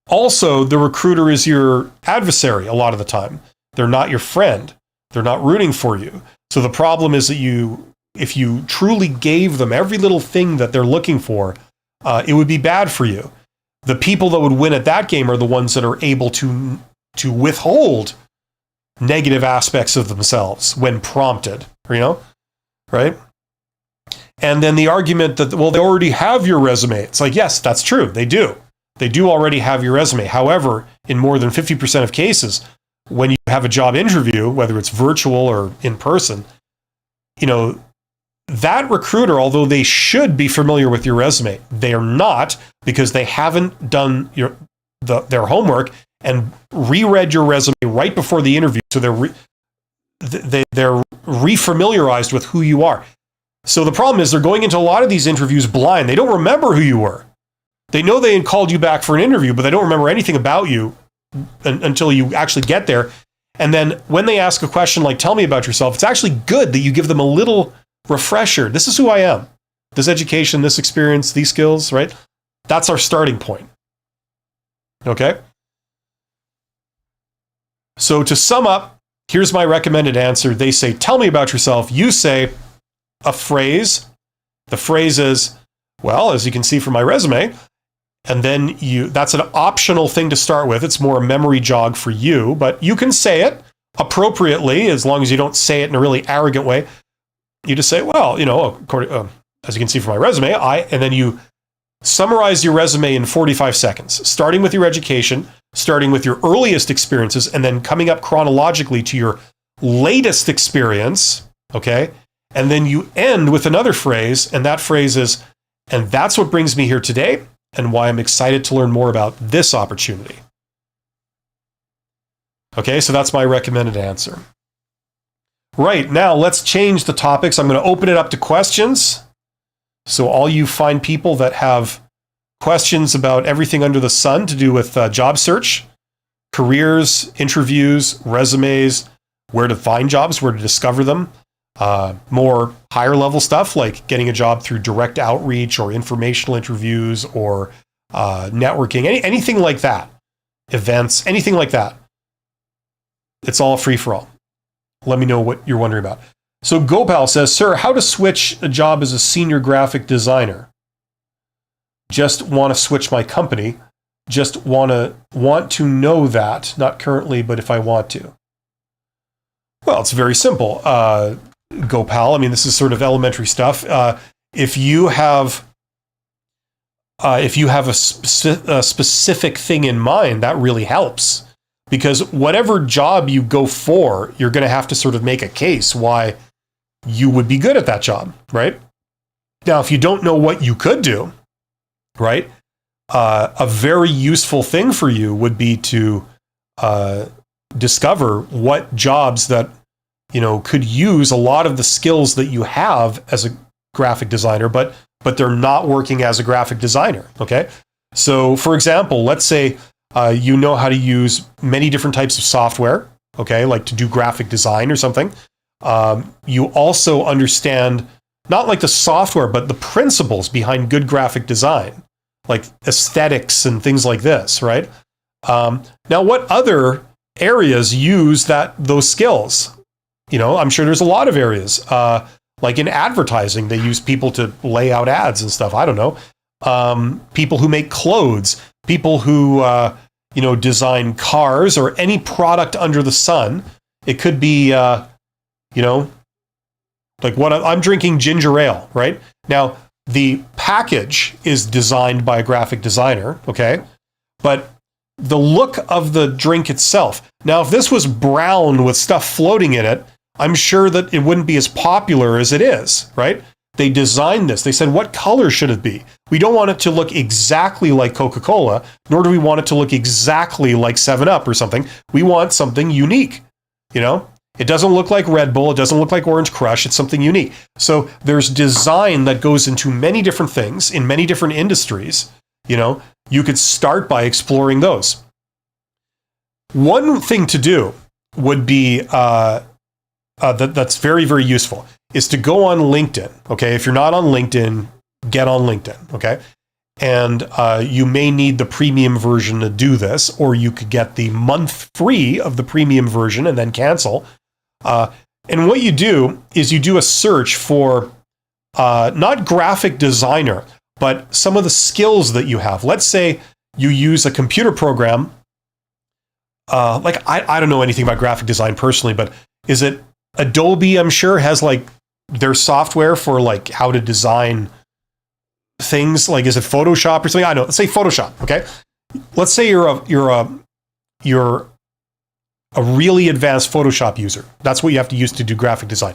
Also, the recruiter is your adversary a lot of the time. They're not your friend. They're not rooting for you. So the problem is that if you truly gave them every little thing that they're looking for, it would be bad for you. The people that would win at that game are the ones that are able to withhold negative aspects of themselves when prompted, right? And then the argument that, well, they already have your resume. It's like, yes, that's true. They do. They do already have your resume. However, in more than 50% of cases, when you have a job interview, whether it's virtual or in person, that recruiter, although they should be familiar with your resume, they are not, because they haven't done their homework and reread your resume right before the interview. So they're refamiliarized with who you are. So the problem is they're going into a lot of these interviews blind. They don't remember who you were. They know they called you back for an interview, but they don't remember anything about you until you actually get there. And then when they ask a question like, tell me about yourself, it's actually good that you give them a little refresher. This is who I am. This education, this experience, these skills, right? That's our starting point. Okay? So to sum up, here's my recommended answer. They say, tell me about yourself. You say a phrase. The phrase is, well, as you can see from my resume, and then that's an optional thing to start with. It's more a memory jog for you, but you can say it appropriately as long as you don't say it in a really arrogant way. You just say, well, as you can see from my resume, and then you summarize your resume in 45 seconds, starting with your education, starting with your earliest experiences, and then coming up chronologically to your latest experience, okay? And then you end with another phrase, and that phrase is, and that's what brings me here today, and why I'm excited to learn more about this opportunity. Okay, so that's my recommended answer. Right, now let's change the topics. I'm going to open it up to questions. So all you fine people that have questions about everything under the sun to do with job search, careers, interviews, resumes, where to find jobs, where to discover them, more higher level stuff like getting a job through direct outreach or informational interviews or networking, anything like that, events, anything like that. It's all free for all. Let me know what you're wondering about. So Gopal says, sir, how to switch a job as a senior graphic designer? Just want to switch my company. Just want to know that, not currently, but if I want to. Well, it's very simple, Gopal. I mean, this is sort of elementary stuff. If you have a specific thing in mind, that really helps. Because whatever job you go for, you're going to have to sort of make a case why you would be good at that job, right? Now, if you don't know what you could do, right, a very useful thing for you would be to discover what jobs that, could use a lot of the skills that you have as a graphic designer, but they're not working as a graphic designer, okay? So, for example, let's say you know how to use many different types of software, okay, like to do graphic design or something. You also understand not like the software, but the principles behind good graphic design, like aesthetics and things like this, right? Now, what other areas use those skills? I'm sure there's a lot of areas. Like in advertising, they use people to lay out ads and stuff. I don't know. People who make clothes, people who design cars or any product under the sun. It could be like what I'm drinking ginger ale, right? Now, the package is designed by a graphic designer, okay? But the look of the drink itself. Now, if this was brown with stuff floating in it, I'm sure that it wouldn't be as popular as it is, right? They designed this. They said, what color should it be? We don't want it to look exactly like Coca-Cola, nor do we want it to look exactly like 7-Up or something. We want something unique, It doesn't look like Red Bull. It doesn't look like Orange Crush. It's something unique. So there's design that goes into many different things in many different industries. You could start by exploring those. One thing to do would be that's very, very useful is to go on LinkedIn. Okay, if you're not on LinkedIn, get on LinkedIn. Okay, and you may need the premium version to do this, or you could get the month free of the premium version and then cancel. And what you do is you do a search for not graphic designer, but some of the skills that you have. Let's say you use a computer program. I don't know anything about graphic design personally, but is it Adobe? I'm sure has like their software for like how to design things. Like, is it Photoshop or something? I don't know. Let's say Photoshop. Okay. Let's say you're a really advanced Photoshop user. That's what you have to use to do graphic design.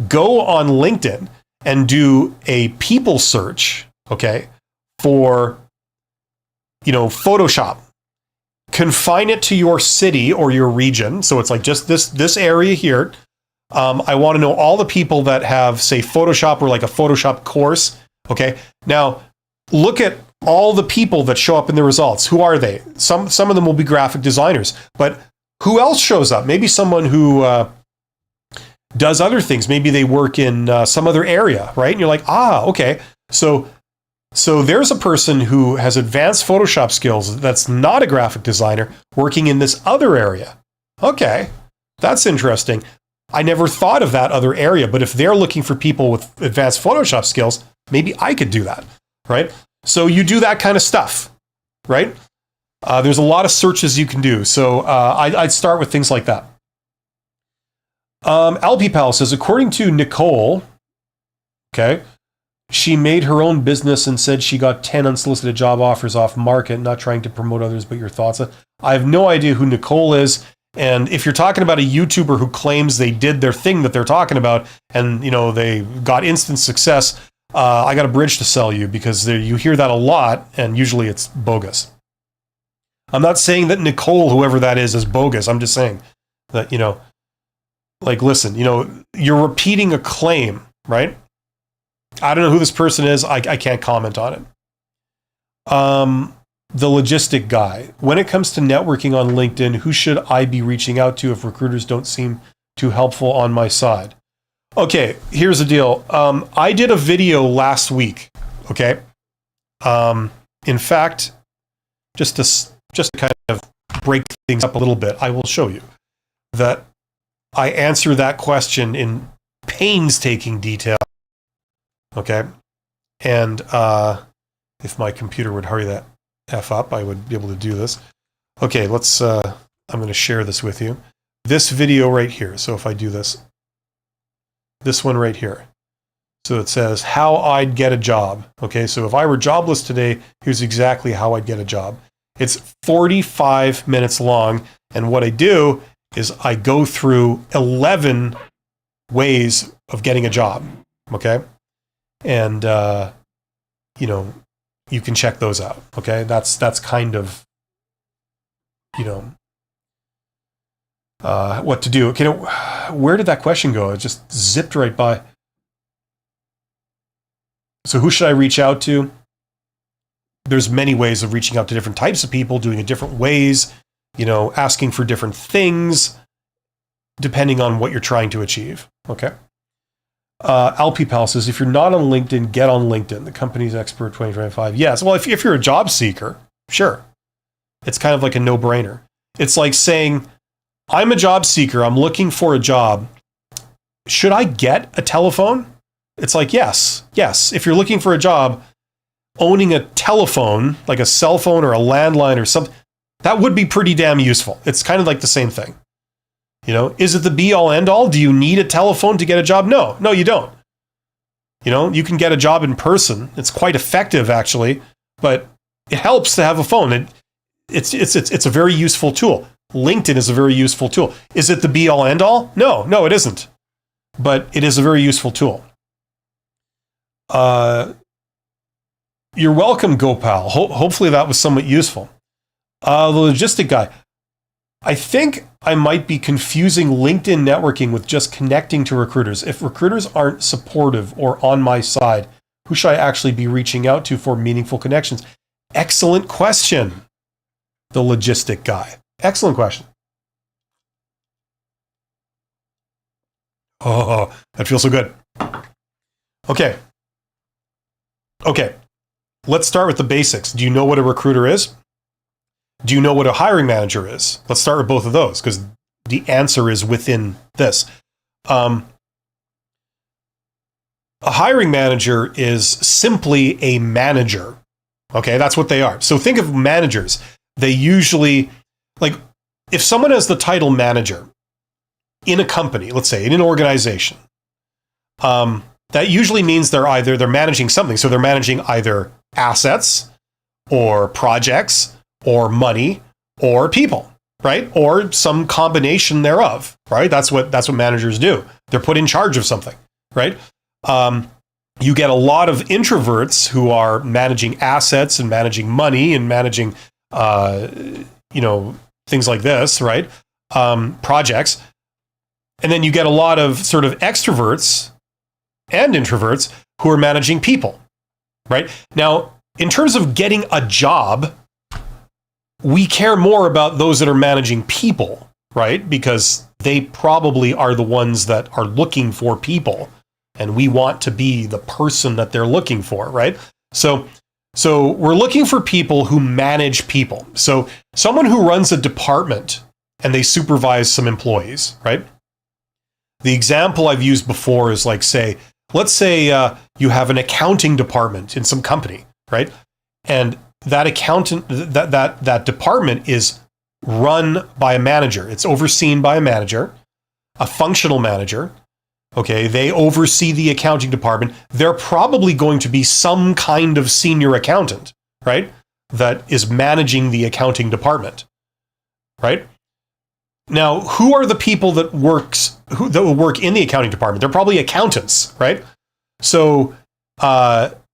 Go on LinkedIn and do a people search, okay, for, Photoshop. Confine it to your city or your region. So it's like just this area here. I want to know all the people that have, say, Photoshop or like a Photoshop course, okay? Now, look at all the people that show up in the results. Who are they? Some of them will be graphic designers, but who else shows up? Maybe someone who does other things. Maybe they work in some other area, right? And you're like, okay. So there's a person who has advanced Photoshop skills that's not a graphic designer working in this other area. Okay. that's interesting. I never thought of that other area, but if they're looking for people with advanced Photoshop skills, maybe I could do that, right? So you do that kind of stuff, right? There's a lot of searches you can do. So I'd start with things like that. LP Pal says, according to Nicole, okay, she made her own business and said she got 10 unsolicited job offers off market, not trying to promote others, but your thoughts? I have no idea who Nicole is. And if you're talking about a YouTuber who claims they did their thing that they're talking about and, you know, they got instant success, I got a bridge to sell you, because you hear that a lot and usually it's bogus. I'm not saying that Nicole, whoever that is bogus. I'm just saying that, you know, like, listen, you know, you're repeating a claim, right? I don't know who this person is. I can't comment on it. The logistic guy. When it comes to networking on LinkedIn, who should I be reaching out to if recruiters don't seem too helpful on my side? Okay, here's the deal. I did a video last week, okay? In fact, just to kind of break things up a little bit, I will show you that I answer that question in painstaking detail, okay? And if my computer would hurry that F up, I would be able to do this. Okay, I'm going to share this with you. This video right here. So if I do this one right here. So it says how I'd get a job. Okay, so if I were jobless today, here's exactly how I'd get a job. It's 45 minutes long. And what I do is I go through 11 ways of getting a job. Okay. And, you know, you can check those out. Okay. That's kind of, you know, what to do. Okay. Where did that question go? It just zipped right by. So who should I reach out to? There's many ways of reaching out to different types of people, doing it different ways, you know, asking for different things, depending on what you're trying to achieve. Okay. LPPal says, if you're not on LinkedIn, get on LinkedIn. The company's expert 2025. Yes. Well, if you're a job seeker, sure. It's kind of like a no-brainer. It's like saying, I'm a job seeker. I'm looking for a job. Should I get a telephone? It's like, yes. If you're looking for a job, owning a telephone, like a cell phone or a landline or something, that would be pretty damn useful. It's kind of like the same thing. You know, is it the be all end all? Do you need a telephone to get a job? No, you don't. You know, you can get a job in person. It's quite effective actually, but it helps to have a phone. It's a very useful tool. LinkedIn is a very useful tool. Is it the be all end all? No, it isn't. But it is a very useful tool. You're welcome, Gopal. Hopefully that was somewhat useful. The logistic guy. I think I might be confusing LinkedIn networking with just connecting to recruiters. If recruiters aren't supportive or on my side, who should I actually be reaching out to for meaningful connections? Excellent question. The logistic guy. Excellent question. Oh, that feels so good. Okay. Let's start with the basics. Do you know what a recruiter is? Do you know what a hiring manager is? Let's start with both of those, because the answer is within this. A hiring manager is simply a manager. Okay, that's what they are. So think of managers. They usually, like, if someone has the title manager in a company, let's say in an organization, that usually means they're managing something. So they're managing either assets or projects or money or people, right? Or some combination thereof, right? That's what managers do. They're put in charge of something, right? You get a lot of introverts who are managing assets and managing money and managing, things like this, right? Projects. And then you get a lot of sort of extroverts and introverts who are managing people, right? Now, in terms of getting a job, we care more about those that are managing people, right? Because they probably are the ones that are looking for people, and we want to be the person that they're looking for, right? So we're looking for people who manage people. So someone who runs a department and they supervise some employees, right? The example I've used before is like, let's say you have an accounting department in some company, right? And that that department is run by a manager. It's overseen by a manager, a functional manager. Okay, they oversee the accounting department. They're probably going to be some kind of senior accountant, right? That is managing the accounting department, right? Now, who are the people that will work in the accounting department? They're probably accountants, right? So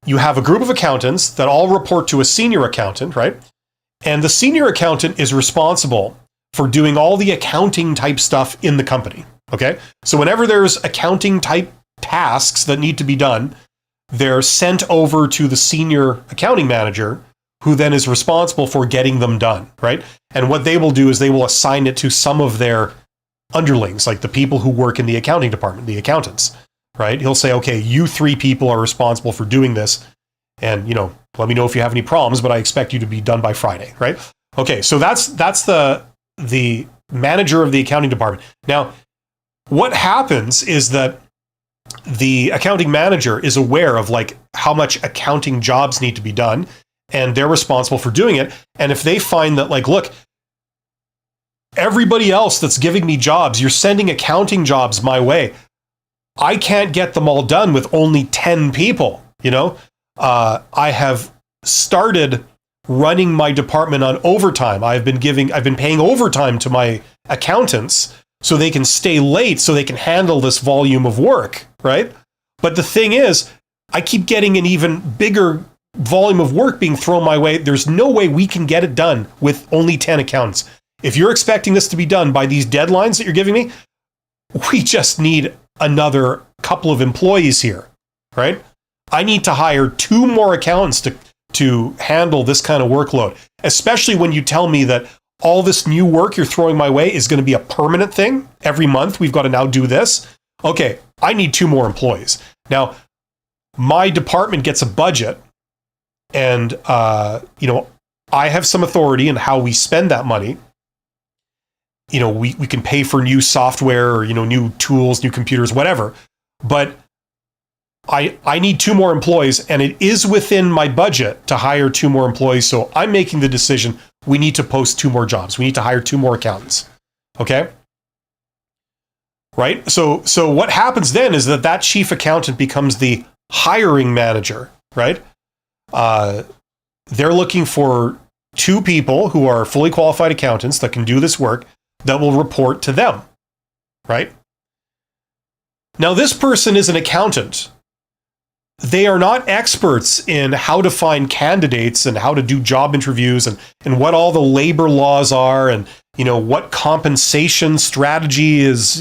you have a group of accountants that all report to a senior accountant, right? And the senior accountant is responsible for doing all the accounting type stuff in the company. Okay, so whenever there's accounting type tasks that need to be done, they're sent over to the senior accounting manager, who then is responsible for getting them done, right? And what they will do is they will assign it to some of their underlings, like the people who work in the accounting department, the accountants, right? He'll say, okay, you 3 people are responsible for doing this, and let me know if you have any problems, but I expect you to be done by Friday, right? Okay, so that's the manager of the accounting department. Now, what happens is that the accounting manager is aware of like how much accounting jobs need to be done, and they're responsible for doing it. And if they find that, like, look, everybody else that's giving me jobs, you're sending accounting jobs my way, I can't get them all done with only 10 people. I have started running my department on overtime. I've been paying overtime to my accountants so they can stay late, so they can handle this volume of work, right? But the thing is, I keep getting an even bigger volume of work being thrown my way. There's no way we can get it done with only 10 accountants. If you're expecting this to be done by these deadlines that you're giving me, we just need another couple of employees here, right? I need to hire 2 more accountants to handle this kind of workload, especially when you tell me that all this new work you're throwing my way is going to be a permanent thing. Every month, we've got to now do this. Okay, I need 2 more employees. Now, my department gets a budget, and I have some authority in how we spend that money. We can pay for new software or, new tools, new computers, whatever. But I need 2 more employees, and it is within my budget to hire 2 more employees. So I'm making the decision, we need to post 2 more jobs. We need to hire 2 more accountants. Okay? Right? So what happens then is that chief accountant becomes the hiring manager, right? They're looking for 2 people who are fully qualified accountants that can do this work that will report to them, right? Now, this person is an accountant. They are not experts in how to find candidates and how to do job interviews and what all the labor laws are and, what compensation strategy is,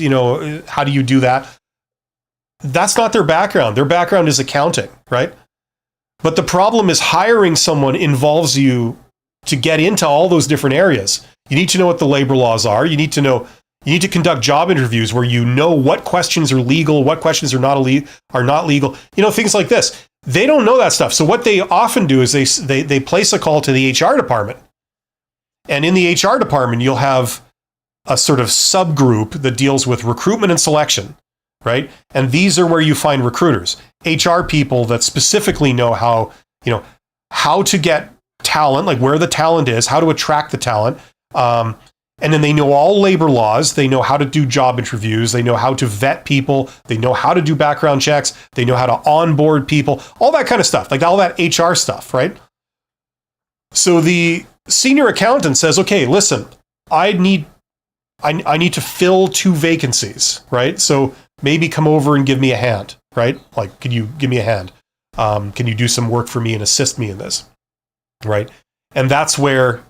how do you do that? That's not their background. Their background is accounting, right? But the problem is hiring someone involves you to get into all those different areas. You need to know what the labor laws are. You need to conduct job interviews where you know what questions are legal, what questions are not legal, things like this. They don't know that stuff. So what they often do is they place a call to the HR department. And in the HR department, you'll have a sort of subgroup that deals with recruitment and selection, right? And these are where you find recruiters, HR people that specifically know how to get talent, like where the talent is, how to attract the talent. And then they know all labor laws. They know how to do job interviews. They know how to vet people. They know how to do background checks. They know how to onboard people, all that kind of stuff, like all that HR stuff, right? So the senior accountant says, okay, listen, I need to fill 2 vacancies, right? So maybe come over and give me a hand, right? Like, can you give me a hand? Can you do some work for me and assist me in this, right? And that's where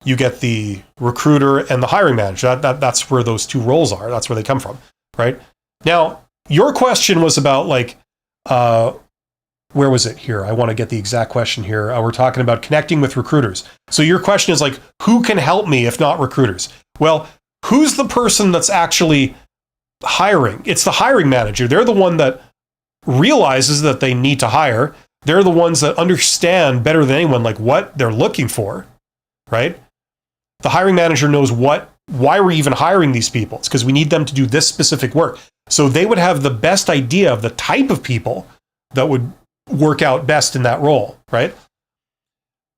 you get the recruiter and the hiring manager. That's where those 2 roles are. That's where they come from, right? Now, your question was about where was it here? I want to get the exact question here. We're talking about connecting with recruiters. So your question is like, who can help me if not recruiters? Well, who's the person that's actually hiring? It's the hiring manager. They're the one that realizes that they need to hire. They're the ones that understand better than anyone like what they're looking for, right? The hiring manager knows what why we're even hiring these people. It's because we need them to do this specific work. So they would have the best idea of the type of people that would work out best in that role, right?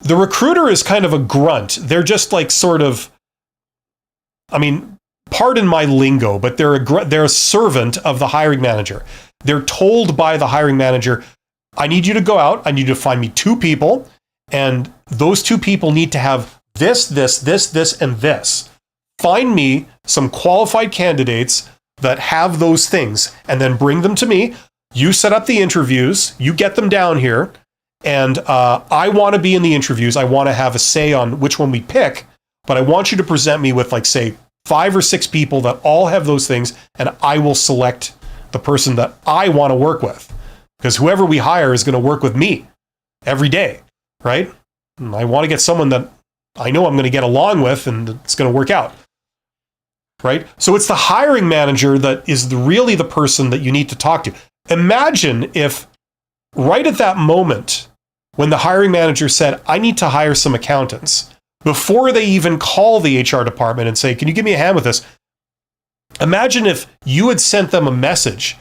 The recruiter is kind of a grunt. They're just like sort of, I mean, pardon my lingo, but they're a servant of the hiring manager. They're told by the hiring manager, I need you to go out, I need you to find me 2 people, and those 2 people need to have this, and this. Find me some qualified candidates that have those things, and then bring them to me. You set up the interviews, you get them down here, and I want to be in the interviews. I want to have a say on which one we pick, but I want you to present me with, like, say, 5 or 6 people that all have those things, and I will select the person that I want to work with. Because whoever we hire is going to work with me every day, right? And I want to get someone that I know I'm going to get along with and it's going to work out, right? So it's the hiring manager that is really the person that you need to talk to. Imagine if right at that moment when the hiring manager said, I need to hire some accountants, before they even call the HR department and say, can you give me a hand with this? Imagine if you had sent them a message,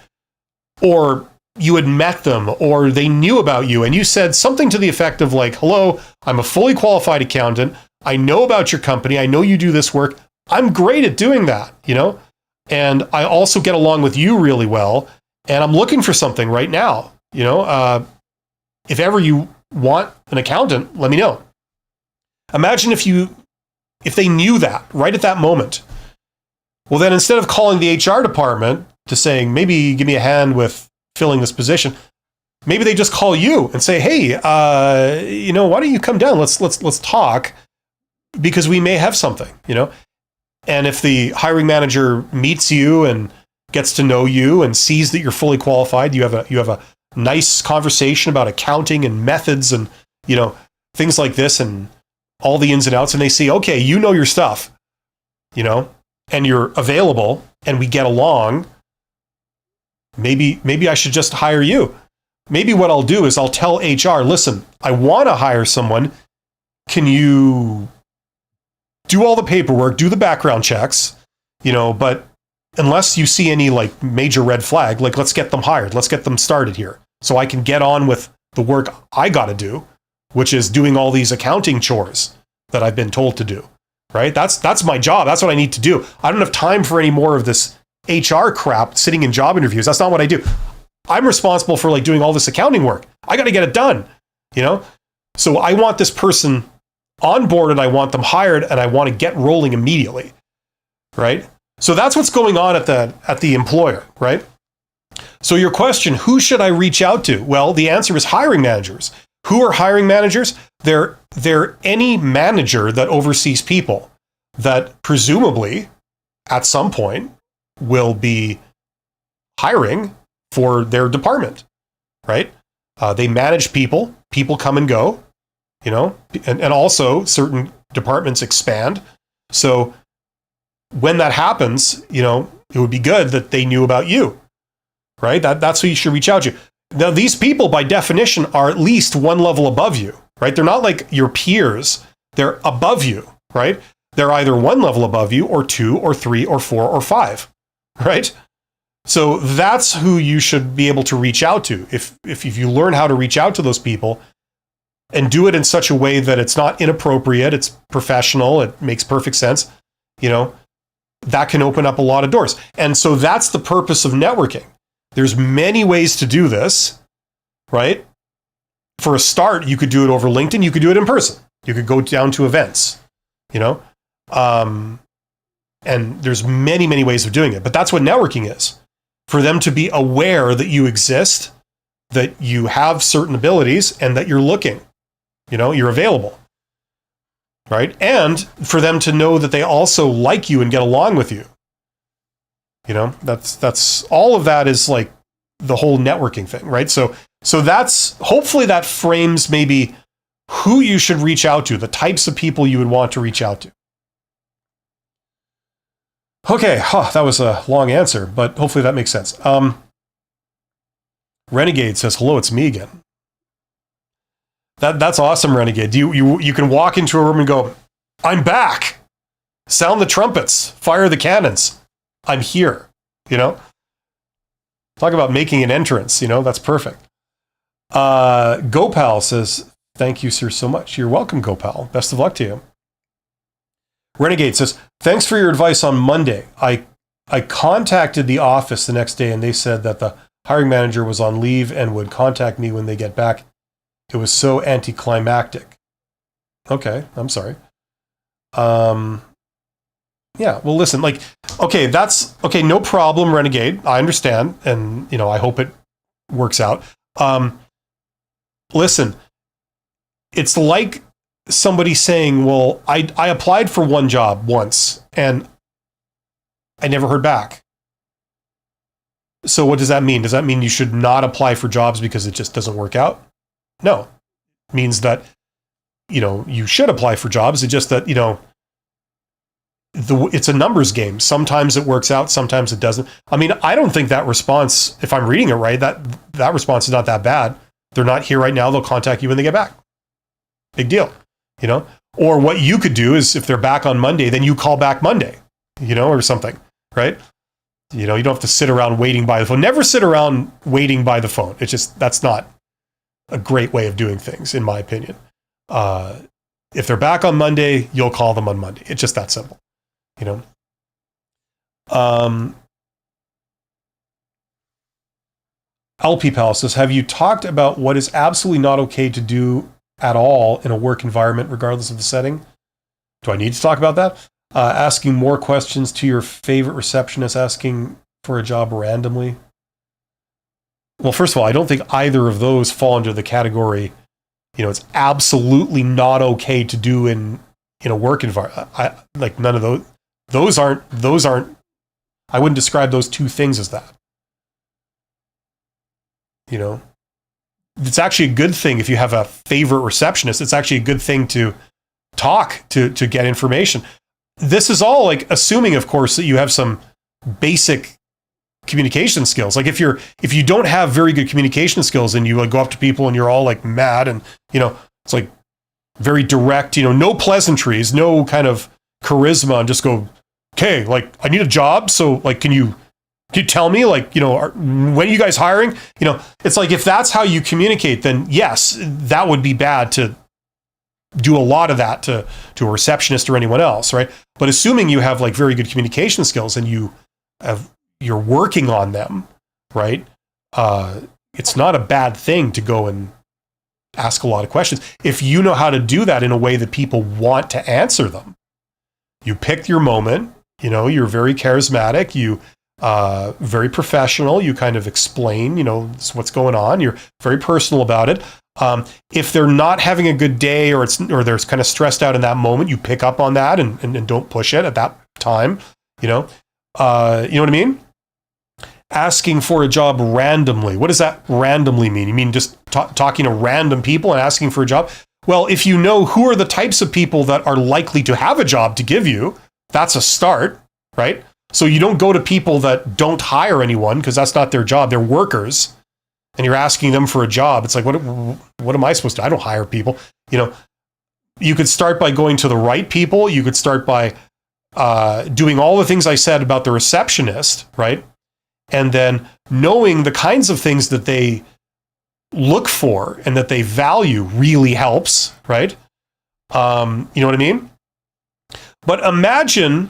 or you had met them, or they knew about you, and you said something to the effect of like, hello, I'm a fully qualified accountant. I know about your company. I know you do this work. I'm great at doing that, and I also get along with you really well. And I'm looking for something right now, if ever you want an accountant, let me know. Imagine if they knew that right at that moment. Well, then instead of calling the HR department to saying, maybe give me a hand with filling this position, maybe they just call you and say, hey, why don't you come down? Let's talk, because we may have something, And if the hiring manager meets you and gets to know you and sees that you're fully qualified, you have a nice conversation about accounting and methods and, things like this and all the ins and outs, and they see, okay, you know your stuff, and you're available and we get along, maybe I should just hire you. Maybe what I'll do is I'll tell HR, listen, I want to hire someone. Can you do all the paperwork, do the background checks, but unless you see any like major red flag, like let's get them hired, let's get them started here so I can get on with the work I got to do, which is doing all these accounting chores that I've been told to do, right? That's my job. That's what I need to do. I don't have time for any more of this HR crap sitting in job interviews. That's not what I do. I'm responsible for like doing all this accounting work. I got to get it done, So I want this person on board and I want them hired and I want to get rolling immediately, right? So that's what's going on at the employer, right? So your question, who should I reach out to? Well, the answer is hiring managers. Who are hiring managers? They're any manager that oversees people that presumably at some point will be hiring for their department, right? They manage people. People come and go, and also certain departments expand. So when that happens, it would be good that they knew about you, right? That's who you should reach out to. Now, these people, by definition, are at least one level above you, right? They're not like your peers. They're above you, right? They're either one level above you, or 2, or 3, or 4, or 5, right? So that's who you should be able to reach out to. If you learn how to reach out to those people and do it in such a way that it's not inappropriate, it's professional, it makes perfect sense, that can open up a lot of doors. And so that's the purpose of networking. There's many ways to do this, right? For a start, you could do it over LinkedIn. You could do it in person. You could go down to events, and there's many, many ways of doing it. But that's what networking is. For them to be aware that you exist, that you have certain abilities, and that you're looking, you're available, right? And for them to know that they also like you and get along with you. That's all of that is like the whole networking thing, right? So that's, hopefully that frames maybe who you should reach out to, the types of people you would want to reach out to. Okay, that was a long answer, but hopefully that makes sense. Renegade says, hello, it's me again. That's awesome, Renegade. You can walk into a room and go, I'm back. Sound the trumpets, fire the cannons. I'm here, Talk about making an entrance, that's perfect. Gopal says, thank you, sir, so much. You're welcome, Gopal. Best of luck to you. Renegade says, thanks for your advice on Monday. I contacted the office the next day and they said that the hiring manager was on leave and would contact me when they get back. It was so anticlimactic. Okay, I'm sorry. Yeah, well, listen, okay, no problem, Renegade. I understand. And, I hope it works out. Listen, it's like somebody saying, well, I applied for one job once and I never heard back. So what does that mean? Does that mean you should not apply for jobs because it just doesn't work out? No. It means that, you should apply for jobs. It's just that, it's a numbers game. Sometimes it works out, sometimes it doesn't. I mean, I don't think that response, if I'm reading it right, that response is not that bad. They're not here right now. They'll contact you when they get back. Big deal, Or what you could do is if they're back on Monday, then you call back Monday, or something, right? You don't have to sit around waiting by the phone. Never sit around waiting by the phone. It's just, that's not a great way of doing things, in my opinion. If they're back on Monday, you'll call them on Monday. It's just that simple. LP Pal says, have you talked about what is absolutely not okay to do at all in a work environment, regardless of the setting? Do I need to talk about that? Asking more questions to your favorite receptionist, asking for a job randomly. Well, first of all, I don't think either of those fall under the category, it's absolutely not okay to do in a work environment. None of those. Those aren't, I wouldn't describe those two things as that. It's actually a good thing if you have a favorite receptionist. It's actually a good thing to talk to get information. This is all assuming, of course, that you have some basic communication skills. If you don't have very good communication skills and you go up to people and you're all mad and, it's very direct, no pleasantries, no kind of charisma, and just go, okay, I need a job. So can you tell me when are you guys hiring? It's if that's how you communicate, then yes, that would be bad to do a lot of that to a receptionist or anyone else, right? But assuming you have very good communication skills and you're working on them, right? It's not a bad thing to go and ask a lot of questions. If you know how to do that in a way that people want to answer them, you pick your moment, you're very charismatic, you very professional, you kind of explain, what's going on, you're very personal about it. If they're not having a good day or they're kind of stressed out in that moment, you pick up on that and don't push it at that time, you know what I mean? Asking for a job randomly. What does that randomly mean? You mean just talking to random people and asking for a job? Well, if you know who are the types of people that are likely to have a job to give you, that's a start, right? So you don't go to people that don't hire anyone because that's not their job. They're workers, and you're asking them for a job. It's what am I supposed to do? I don't hire people. You could start by going to the right people. You could start by doing all the things I said about the receptionist, right? And then knowing the kinds of things that they look for and that they value really helps, right? You know what I mean? But imagine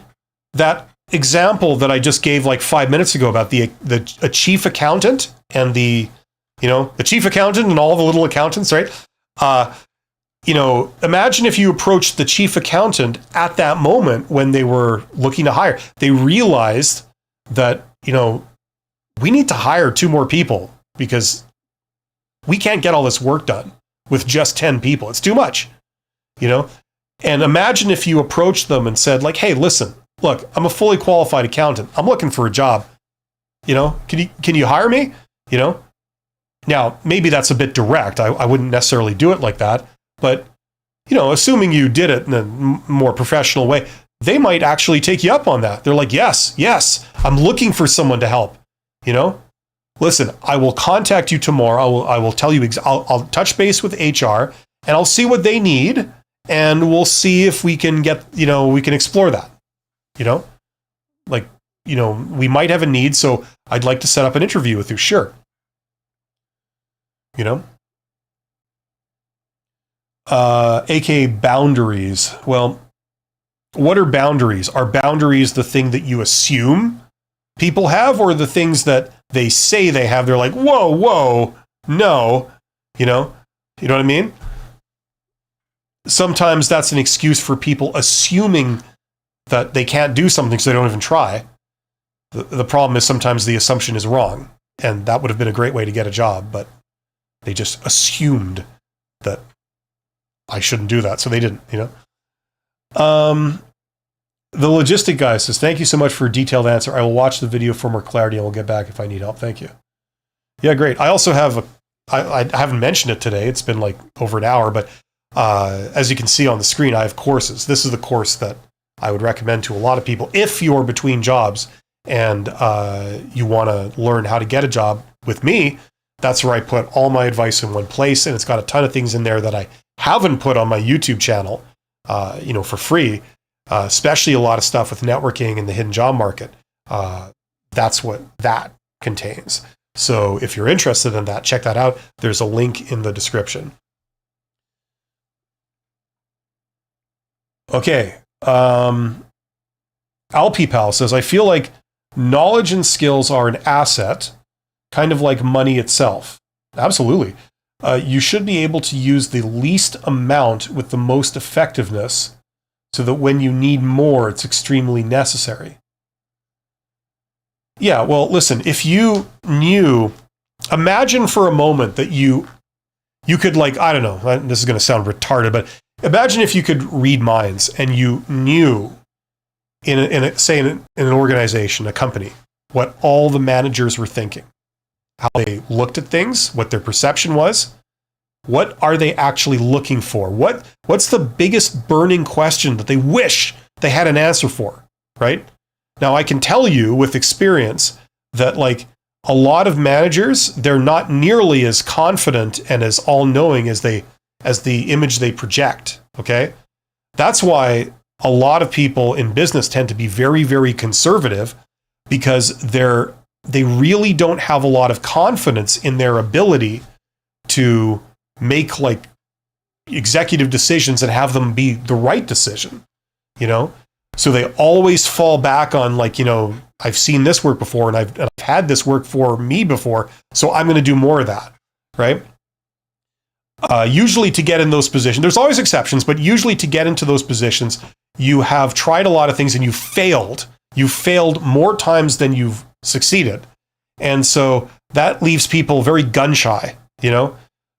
that example that I just gave 5 minutes ago about a chief accountant and the chief accountant and all the little accountants, right? Imagine if you approached the chief accountant at that moment when they were looking to hire. They realized that, we need to hire 2 more people because we can't get all this work done with just 10 people. It's too much, And imagine if you approached them and said hey, listen, look, I'm a fully qualified accountant. I'm looking for a job. Can you hire me? Now, maybe that's a bit direct. I wouldn't necessarily do it like that. But, assuming you did it in a more professional way, they might actually take you up on that. They're like, yes, I'm looking for someone to help. Listen, I will contact you tomorrow. I will tell you, I'll touch base with HR and I'll see what they need. And we'll see if we can we can explore that. you know, like, we might have a need, so I'd like to set up an interview with you. Sure. AKA boundaries. Well, what are boundaries? Are boundaries the thing that you assume people have, or the things that they say they have? They're like, whoa, no, you know what I mean? Sometimes that's an excuse for people assuming that they can't do something, so they don't even try. The problem is sometimes the assumption is wrong, and that would have been a great way to get a job, but they just assumed that I shouldn't do that, so they didn't, The logistic guy says, thank you so much for a detailed answer. I will watch the video for more clarity and will get back if I need help. Thank you. Yeah, great. I also have I haven't mentioned it today. It's been like over an hour, but as you can see on the screen, I have courses. This is the course that I would recommend to a lot of people. If you're between jobs and you want to learn how to get a job with me, that's where I put all my advice in one place. And it's got a ton of things in there that I haven't put on my YouTube channel, for free, especially a lot of stuff with networking and the hidden job market. That's what that contains. So if you're interested in that, check that out. There's a link in the description. Okay. Alpipal says, I feel like knowledge and skills are an asset, kind of like money itself. Absolutely. You should be able to use the least amount with the most effectiveness so that when you need more, it's extremely necessary. Yeah, well, listen, if you knew, imagine for a moment that you could, like, I don't know, this is going to sound retarded, but imagine if you could read minds and you knew in an organization, a company, what all the managers were thinking, how they looked at things, what their perception was. What are they actually looking for? What's the biggest burning question that they wish they had an answer for, right? Now, I can tell you with experience that, like, a lot of managers, they're not nearly as confident and as all-knowing as the image they project, okay? That's why a lot of people in business tend to be very, very conservative, because they really don't have a lot of confidence in their ability to make, like, executive decisions and have them be the right decision, So they always fall back on, like, I've seen this work before and I've had this work for me before, so I'm going to do more of that, right? Usually to get in those positions, there's always exceptions, but usually to get into those positions, you have tried a lot of things and you failed. You failed more times than you've succeeded. And so that leaves people very gun shy,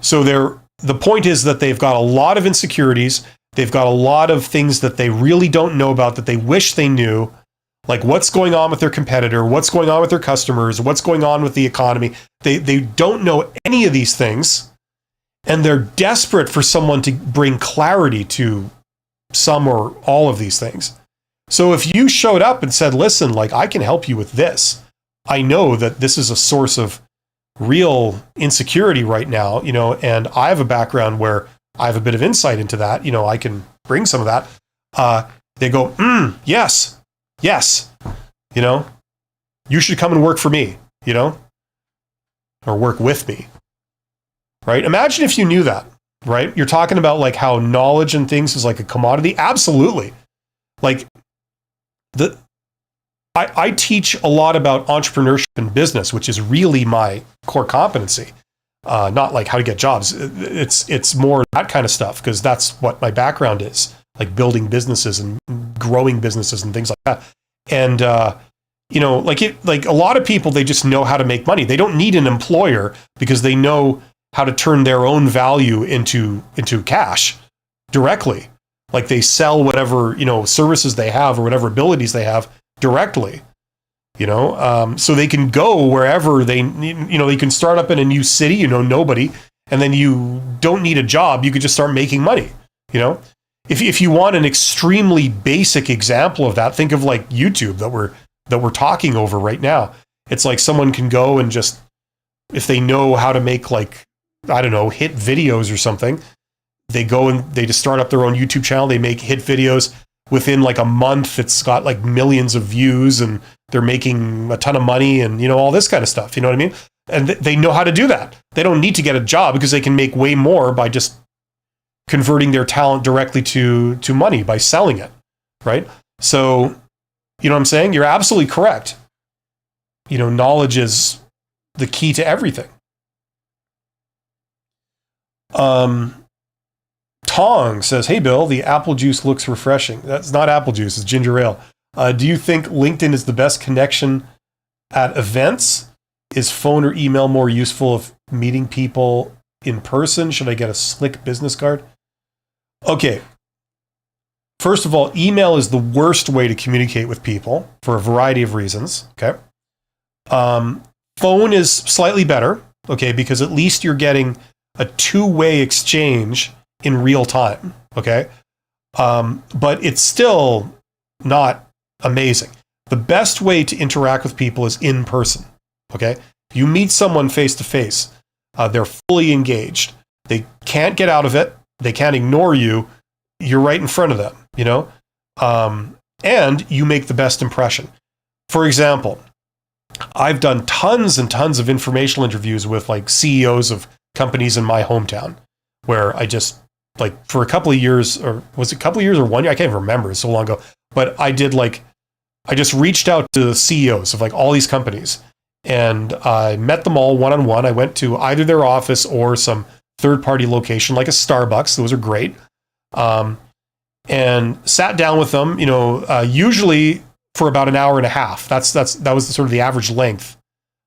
So the point is that they've got a lot of insecurities. They've got a lot of things that they really don't know about that they wish they knew, like what's going on with their competitor, what's going on with their customers, what's going on with the economy. They don't know any of these things, and they're desperate for someone to bring clarity to some or all of these things. So if you showed up and said, listen, like, I can help you with this. I know that this is a source of real insecurity right now, and I have a background where I have a bit of insight into that, I can bring some of that. They go, yes, you should come and work for me, or work with me, right? Imagine if you knew that, right? You're talking about, like, how knowledge and things is like a commodity. Absolutely. Like, I teach a lot about entrepreneurship and business, which is really my core competency. Not like how to get jobs. It's more that kind of stuff, because that's what my background is, like building businesses and growing businesses and things like that. And like a lot of people, they just know how to make money. They don't need an employer because they know how to turn their own value into cash directly. Like they sell whatever services they have or whatever abilities they have directly. So they can go wherever they can start up in a new city, nobody, and then you don't need a job. You could just start making money, If you want an extremely basic example of that, think of like YouTube that we're talking over right now. It's like someone can go and just, if they know how to make, like, I don't know, hit videos or something, they go and they just start up their own YouTube channel. They make hit videos. within like a month, it's got like millions of views and they're making a ton of money and, all this kind of stuff. You know what I mean? And they know how to do that. They don't need to get a job because they can make way more by just converting their talent directly to money by selling it. Right? So, you know what I'm saying? You're absolutely correct. Knowledge is the key to everything. Tong says, "Hey Bill, the apple juice looks refreshing." That's not apple juice, it's ginger ale. Do you think LinkedIn is the best connection at events? Is phone or email more useful if meeting people in person? Should I get a slick business card? Okay. First of all, email is the worst way to communicate with people for a variety of reasons. Okay. Phone is slightly better. Okay. Because at least you're getting a two-way exchange in real time. Okay. But it's still not amazing. The best way to interact with people is in person. Okay. You meet someone face to face. They're fully engaged. They can't get out of it. They can't ignore you. You're right in front of them, and you make the best impression. For example, I've done tons and tons of informational interviews with like CEOs of companies in my hometown, where I just like for a couple of years, or was it a couple of years or 1 year? I can't even remember. It's so long ago. But I just reached out to the CEOs of like all these companies, and I met them all one-on-one. I went to either their office or some third-party location like a Starbucks. Those are great. And sat down with them, usually for about an hour and a half. That was sort of the average length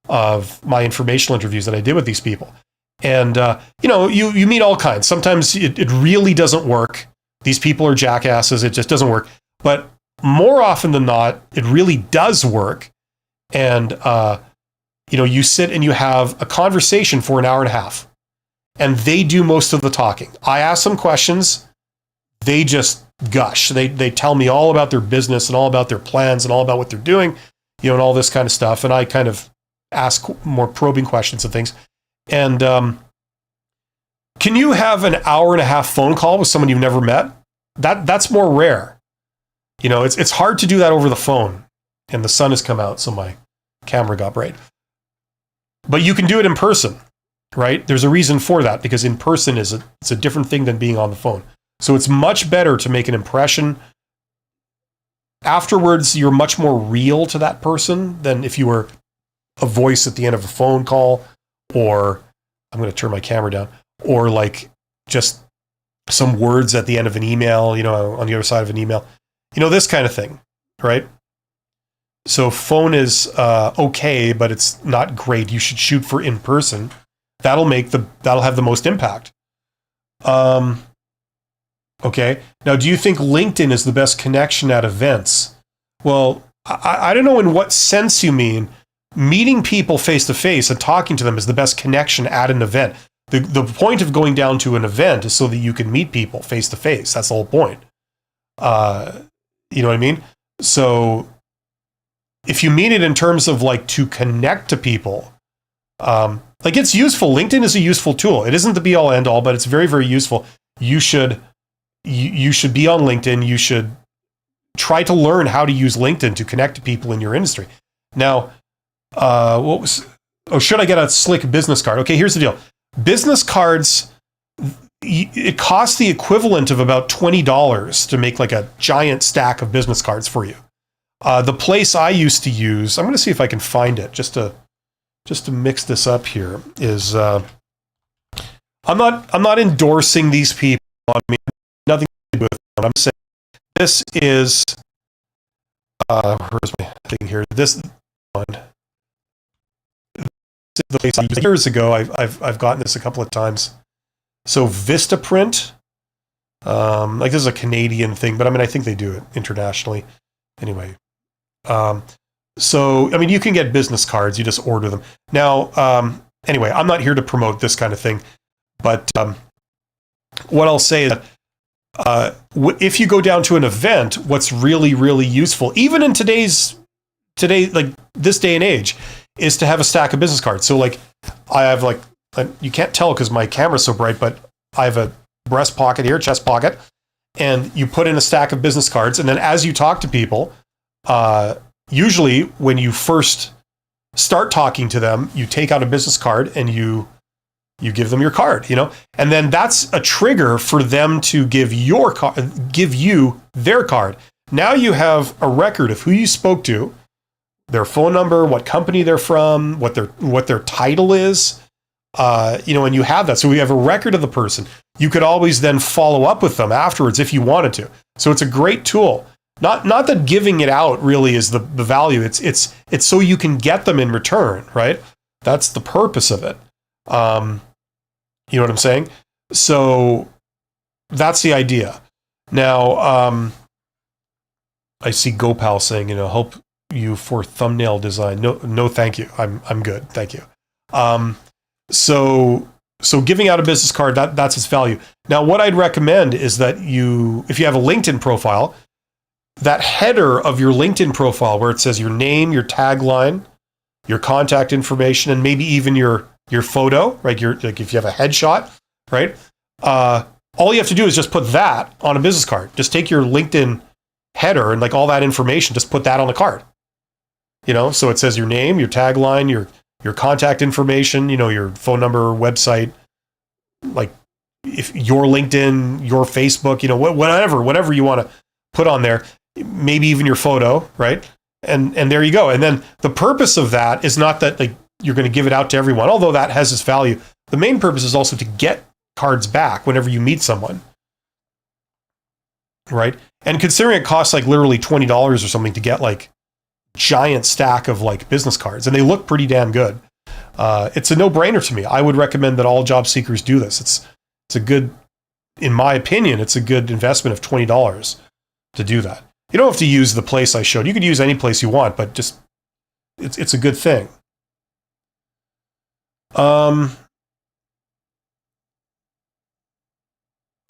of my informational interviews that I did with these people. And, you meet all kinds. Sometimes it really doesn't work. These people are jackasses. It just doesn't work. But more often than not, it really does work. And, you sit and you have a conversation for an hour and a half. And they do most of the talking. I ask them questions. They just gush. They tell me all about their business and all about their plans and all about what they're doing, and all this kind of stuff. And I kind of ask more probing questions and things. And can you have an hour and a half phone call with someone you've never met? That's more rare. It's hard to do that over the phone. And the sun has come out, so my camera got bright. But you can do it in person, right? There's a reason for that, because in person it's a different thing than being on the phone. So it's much better to make an impression. Afterwards, you're much more real to that person than if you were a voice at the end of a phone call, or I'm going to turn my camera down, or like just some words at the end of an email, on the other side of an email, this kind of thing, right? So phone is okay, but it's not great. You should shoot for in person. That'll have the most impact. Okay. Now, do you think LinkedIn is the best connection at events? Well, I don't know in what sense you mean. Meeting people face to face and talking to them is the best connection at an event. The point of going down to an event is so that you can meet people face to face. That's the whole point. You know what I mean? So if you mean it in terms of like to connect to people, like it's useful. LinkedIn is a useful tool. It isn't the be all end all, but it's very, very useful. You should be on LinkedIn. You should try to learn how to use LinkedIn to connect to people in your industry. Now, should I get a slick business card? Okay, here's the deal. Business cards, it costs the equivalent of about $20 to make like a giant stack of business cards for you. The place I used to use, I'm going to see if I can find it just to mix this up here, is I'm not endorsing these people. I mean, nothing to do with them. I'm saying this is where's my thing here? This one. This is the place I used years ago. I've gotten this a couple of times. So Vistaprint, like this is a Canadian thing, but I mean I think they do it internationally. Anyway, so I mean you can get business cards. You just order them. Now, anyway, I'm not here to promote this kind of thing, but what I'll say is that if you go down to an event, what's really, really useful, even in today, like this day and age, is to have a stack of business cards. So like I have like, you can't tell because my camera's so bright, but I have a breast pocket here, chest pocket, and you put in a stack of business cards. And then as you talk to people, usually when you first start talking to them, you take out a business card and you give them your card, and then that's a trigger for them to give you their card. Now you have a record of who you spoke to, their phone number, what company they're from, what their title is, and you have that. So we have a record of the person. You could always then follow up with them afterwards if you wanted to. So it's a great tool. Not that giving it out really is the value. It's so you can get them in return, right? That's the purpose of it. You know what I'm saying? So that's the idea. Now, I see GoPal saying, help you for thumbnail design. No, thank you. I'm good. Thank you. So giving out a business card, that's its value. Now, what I'd recommend is that if you have a LinkedIn profile, that header of your LinkedIn profile where it says your name, your tagline, your contact information, and maybe even your photo, right? Like if you have a headshot, right? All you have to do is just put that on a business card. Just take your LinkedIn header and like all that information, just put that on the card. So it says your name, your tagline, your contact information, your phone number, website, like if your LinkedIn, your Facebook, whatever you want to put on there, maybe even your photo, right? And there you go. And then the purpose of that is not that like you're going to give it out to everyone, although that has its value. The main purpose is also to get cards back whenever you meet someone, right? And considering it costs like literally $20 or something to get like giant stack of like business cards, and they look pretty damn good. It's a no-brainer to me. I would recommend that all job seekers do this. It's a good, in my opinion, it's a good investment of $20 to do that. You don't have to use the place I showed. You could use any place you want, but just it's a good thing.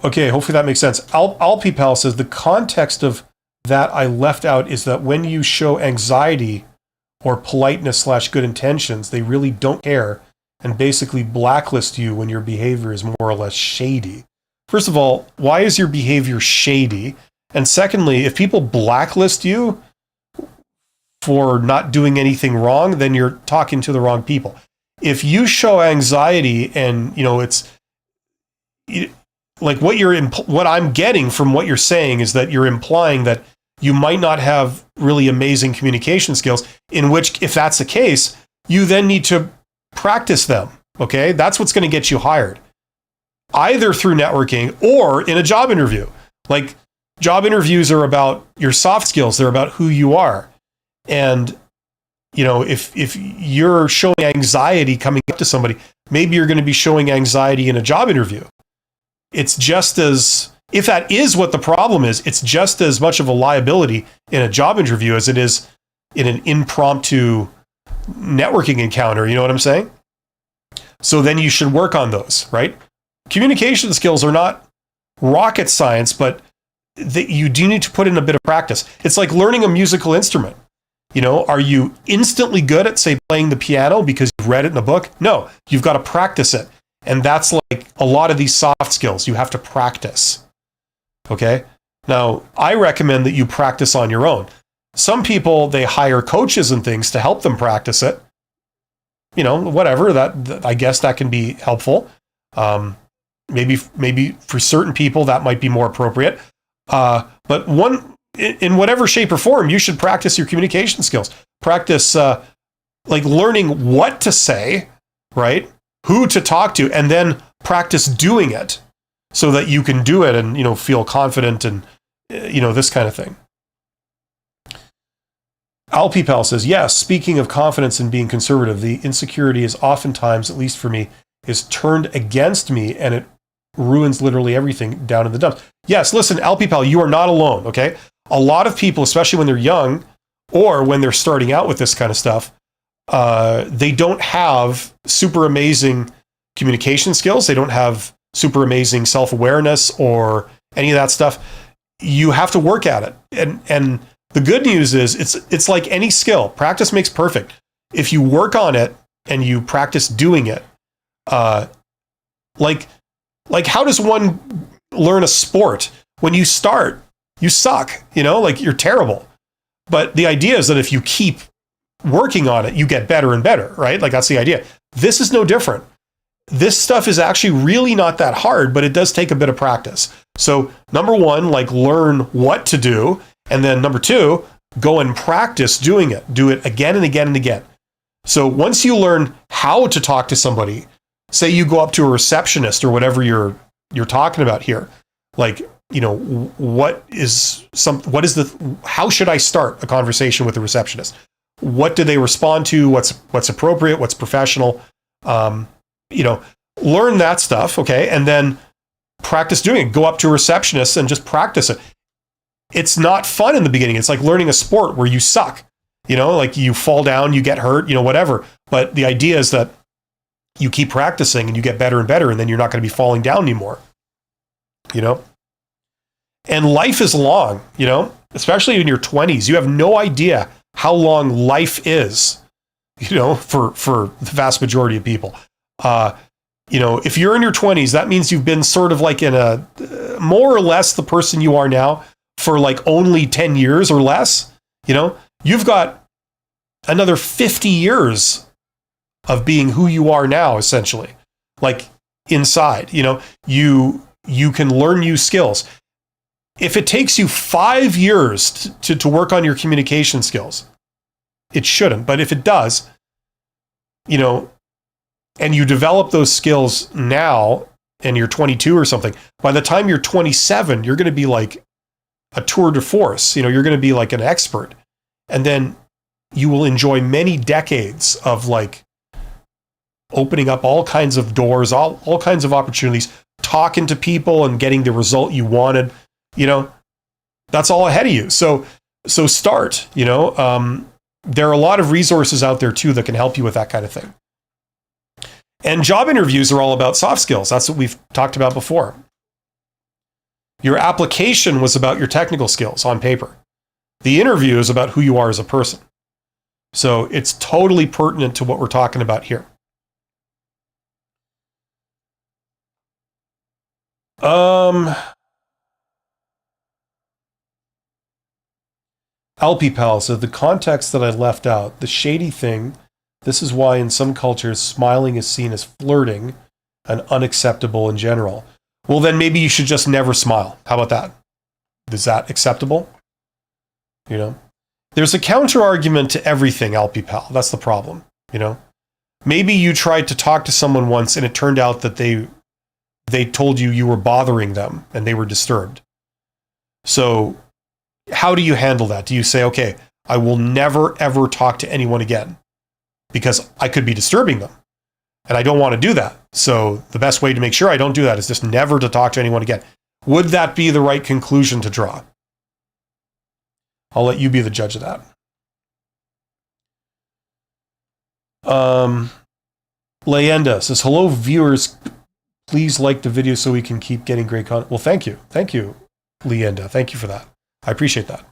Okay, hopefully that makes sense. Alpipal says the context of that I left out is that when you show anxiety or politeness / good intentions, they really don't care and basically blacklist you when your behavior is more or less shady. First of all, why is your behavior shady? And secondly, if people blacklist you for not doing anything wrong, then you're talking to the wrong people. If you show anxiety and, it's like what I'm getting from what you're saying is that you're implying that you might not have really amazing communication skills, in which, if that's the case, you then need to practice them. Okay. That's what's going to get you hired, either through networking or in a job interview. Like, job interviews are about your soft skills. They're about who you are. And, if you're showing anxiety coming up to somebody, maybe you're going to be showing anxiety in a job interview. It's just as, if that is what the problem is, it's just as much of a liability in a job interview as it is in an impromptu networking encounter. You know what I'm saying? So then you should work on those, right? Communication skills are not rocket science, but you do need to put in a bit of practice. It's like learning a musical instrument. Are you instantly good at, say, playing the piano because you've read it in a book? No, you've got to practice it. And that's like a lot of these soft skills. You have to practice. Okay? Now, I recommend that you practice on your own. Some people, they hire coaches and things to help them practice it. Whatever, that I guess that can be helpful. Maybe for certain people that might be more appropriate. But in whatever shape or form, you should practice your communication skills. Practice like learning what to say, right? Who to talk to, and then practice doing it so that you can do it and, feel confident and, this kind of thing. Alpipal says, yes, speaking of confidence and being conservative, the insecurity is oftentimes, at least for me, is turned against me, and it ruins literally everything down in the dumps. Yes, listen, Alpipal, you are not alone, okay? A lot of people, especially when they're young or when they're starting out with this kind of stuff, they don't have super amazing communication skills. They don't have super amazing self-awareness or any of that stuff. You have to work at it. And the good news is it's like any skill. Practice makes perfect. If you work on it and you practice doing it, like how does one learn a sport when you start, you suck, like you're terrible. But the idea is that if you keep working on it, you get better and better, right? Like that's the idea. This is no different. This stuff is actually really not that hard, but it does take a bit of practice. So number one, like learn what to do. And then number two, go and practice doing it. Do it again and again and again. So once you learn how to talk to somebody, say you go up to a receptionist or whatever you're talking about here, like, how should I start a conversation with a receptionist? What do they respond to? What's appropriate? What's professional? Learn that stuff. Okay. And then practice doing it. Go up to a receptionist and just practice it. It's not fun in the beginning. It's like learning a sport where you suck, like you fall down, you get hurt, whatever. But the idea is that you keep practicing and you get better and better, and then you're not going to be falling down anymore, And life is long, especially in your 20s. You have no idea how long life is, for the vast majority of people. If you're in your 20s, that means you've been sort of like in a more or less the person you are now for like only 10 years or less. You've got another 50 years of being who you are now, essentially, like inside. You can learn new skills. If it takes you 5 years to work on your communication skills, it shouldn't. But if it does, and you develop those skills now and you're 22 or something, by the time you're 27, you're going to be like a tour de force. You're going to be like an expert. And then you will enjoy many decades of like opening up all kinds of doors, all kinds of opportunities, talking to people and getting the result you wanted. That's all ahead of you. So start, there are a lot of resources out there too that can help you with that kind of thing. And job interviews are all about soft skills. That's what we've talked about before. Your application was about your technical skills on paper. The interview is about who you are as a person. So it's totally pertinent to what we're talking about here. LPPAL said the context that I left out, the shady thing, this is why in some cultures smiling is seen as flirting and unacceptable in general. Well, then maybe you should just never smile. How about that? Is that acceptable? There's a counter argument to everything, LPPAL. That's the problem. Maybe you tried to talk to someone once and it turned out that they told you were bothering them and they were disturbed. So how do you handle that? Do you say, okay, I will never, ever talk to anyone again because I could be disturbing them and I don't want to do that. So the best way to make sure I don't do that is just never to talk to anyone again. Would that be the right conclusion to draw? I'll let you be the judge of that. Leyenda says, hello, viewers. Please like the video so we can keep getting great content. Well, thank you. Thank you, Leyenda. Thank you for that. I appreciate that.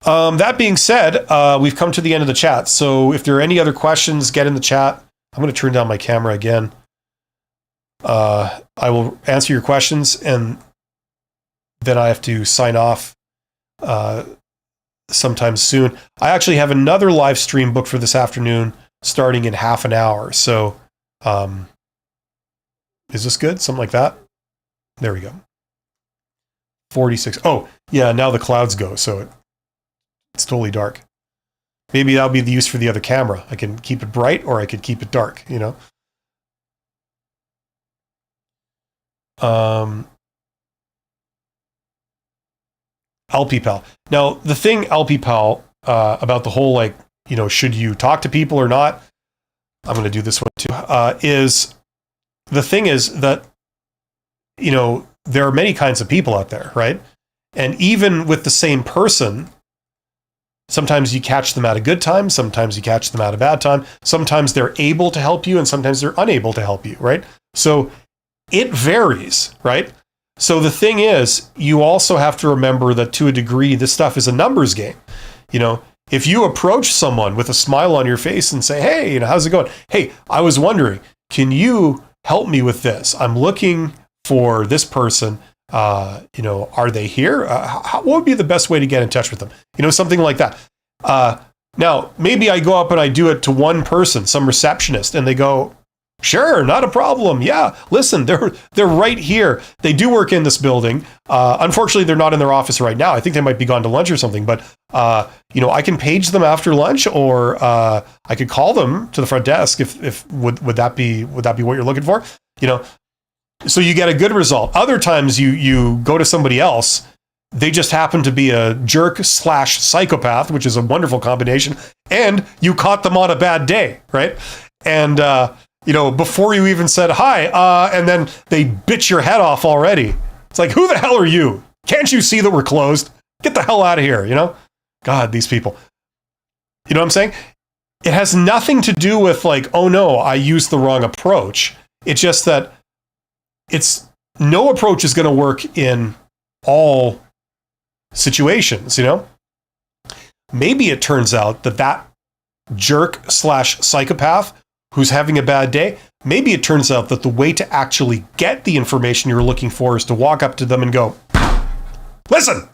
That being said, we've come to the end of the chat. So if there are any other questions, get in the chat. I'm going to turn down my camera again. I will answer your questions and then I have to sign off sometime soon. I actually have another live stream booked for this afternoon starting in half an hour. So is this good? Something like that? There we go. 46. Oh, yeah, now the clouds go, so it's totally dark. Maybe that'll be the use for the other camera. I can keep it bright or I could keep it dark, LPPAL. Now, the thing, LPPAL, about the whole, should you talk to people or not? I'm going to do this one too. Is the thing is that, there are many kinds of people out there, right? And even with the same person, sometimes you catch them at a good time, sometimes you catch them at a bad time, sometimes they're able to help you and sometimes they're unable to help you, right? So it varies, right? So the thing is, you also have to remember that to a degree, this stuff is a numbers game. If you approach someone with a smile on your face and say, hey, how's it going? Hey, I was wondering, can you help me with this? I'm looking for this person. Are they here? What would be the best way to get in touch with them? Something like that. Now, maybe I go up and I do it to one person, some receptionist, and they go, sure, not a problem. Yeah, listen, they're right here. They do work in this building. Unfortunately, they're not in their office right now. I think they might be gone to lunch or something. But I can page them after lunch, or I could call them to the front desk. If would that be what you're looking for? So you get a good result. Other times you go to somebody else. They just happen to be a jerk/psychopath, which is a wonderful combination. And you caught them on a bad day, right? And before you even said hi, and then they bitch your head off already. It's like, who the hell are you? Can't you see that we're closed? Get the hell out of here, God, these people. You know what I'm saying? It has nothing to do with like, oh no, I used the wrong approach. It's just that no approach is going to work in all situations, Maybe it turns out that jerk/psychopath who's having a bad day, maybe it turns out that the way to actually get the information you're looking for is to walk up to them and go, listen,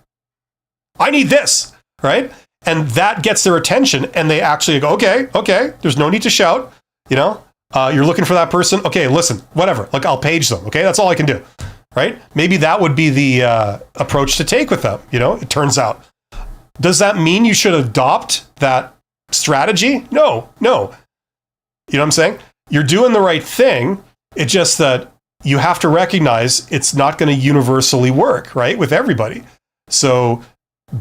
I need this, right? And that gets their attention, and they actually go, okay, there's no need to shout, you're looking for that person. Okay, listen, whatever, like I'll page them. Okay, that's all I can do, right? Maybe that would be the approach to take with them, it turns out. Does that mean you should adopt that strategy? No. You know what I'm saying? You're doing the right thing. It's just that you have to recognize it's not going to universally work, right? With everybody. So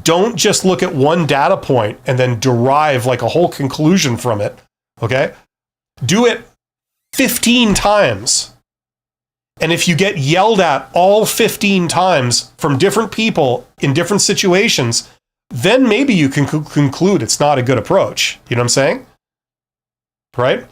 don't just look at one data point and then derive like a whole conclusion from it. Okay? Do it 15 times. And if you get yelled at all 15 times from different people in different situations, then maybe you can conclude it's not a good approach. You know what I'm saying? Right?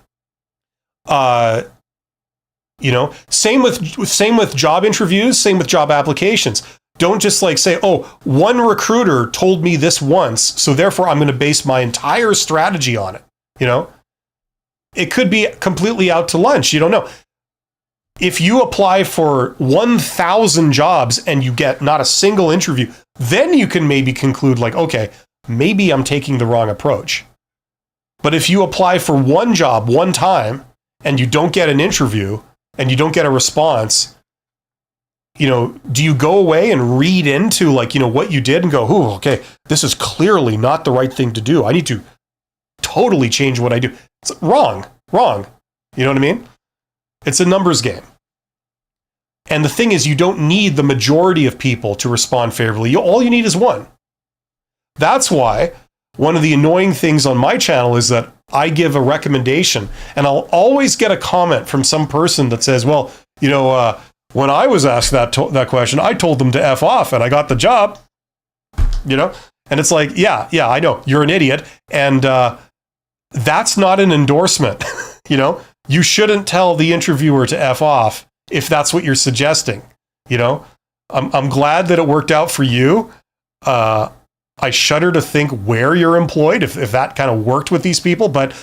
Same with job interviews, same with job applications. Don't just like say, oh, one recruiter told me this once, so therefore I'm going to base my entire strategy on it. It could be completely out to lunch. You don't know. If you apply for 1,000 jobs and you get not a single interview, then you can maybe conclude like, okay, maybe I'm taking the wrong approach. But if you apply for one job one time and you don't get an interview and you don't get a response, do you go away and read into like, what you did and go, oh, okay, this is clearly not the right thing to do. I need to totally change what I do. It's wrong. You know what I mean? It's a numbers game. And the thing is, you don't need the majority of people to respond favorably. All you need is one. That's why one of the annoying things on my channel is that I give a recommendation and I'll always get a comment from some person that says, well, when I was asked that question, I told them to F off and I got the job, and it's like, yeah, I know you're an idiot. And that's not an endorsement. You shouldn't tell the interviewer to F off if that's what you're suggesting. I'm glad that it worked out for you. I shudder to think where you're employed, if that kind of worked with these people, but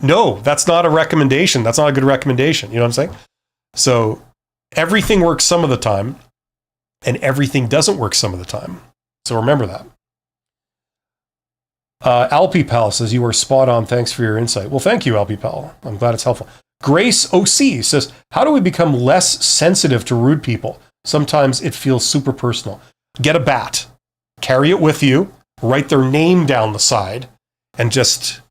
no, that's not a recommendation. That's not a good recommendation. You know what I'm saying? So everything works some of the time and everything doesn't work some of the time. So remember that. Alpi Pal says, you are spot on. Thanks for your insight. Well, thank you, Alpi Pal. I'm glad it's helpful. Grace OC says, how do we become less sensitive to rude people? Sometimes it feels super personal. Get a bat, carry it with you, write their name down the side, and just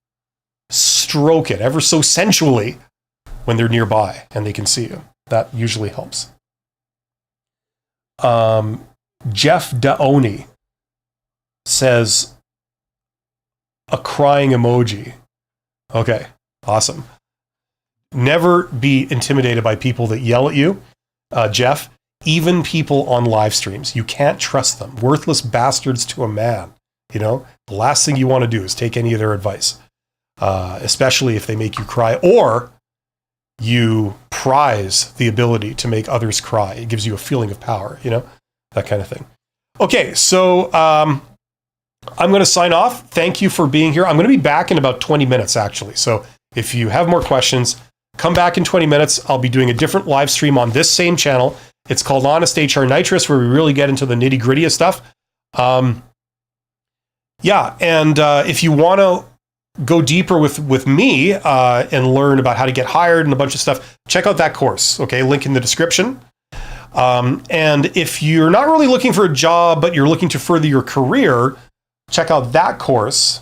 stroke it ever so sensually when they're nearby and they can see you. That usually helps. Jeff Daoni says, a crying emoji. Okay, awesome. Never be intimidated by people that yell at you, Jeff. Even people on live streams, you can't trust them. Worthless bastards to a man. The last thing you want to do is take any of their advice, especially if they make you cry or you prize the ability to make others cry. It gives you a feeling of power, that kind of thing. Okay, so I'm going to sign off. Thank you for being here. I'm going to be back in about 20 minutes, actually. So if you have more questions, come back in 20 minutes. I'll be doing a different live stream on this same channel. It's called Honest HR Nitrous, where we really get into the nitty gritty of stuff. If you want to go deeper with me and learn about how to get hired and a bunch of stuff, check out that course. Okay, link in the description. And if you're not really looking for a job, but you're looking to further your career, check out that course.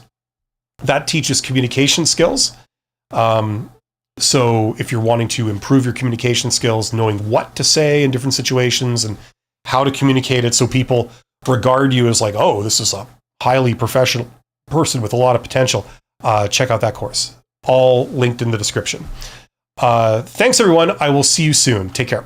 That teaches communication skills. So if you're wanting to improve your communication skills, knowing what to say in different situations and how to communicate it so people regard you as like, oh, this is a highly professional person with a lot of potential, check out that course. All linked in the description. Thanks, everyone. I will see you soon. Take care.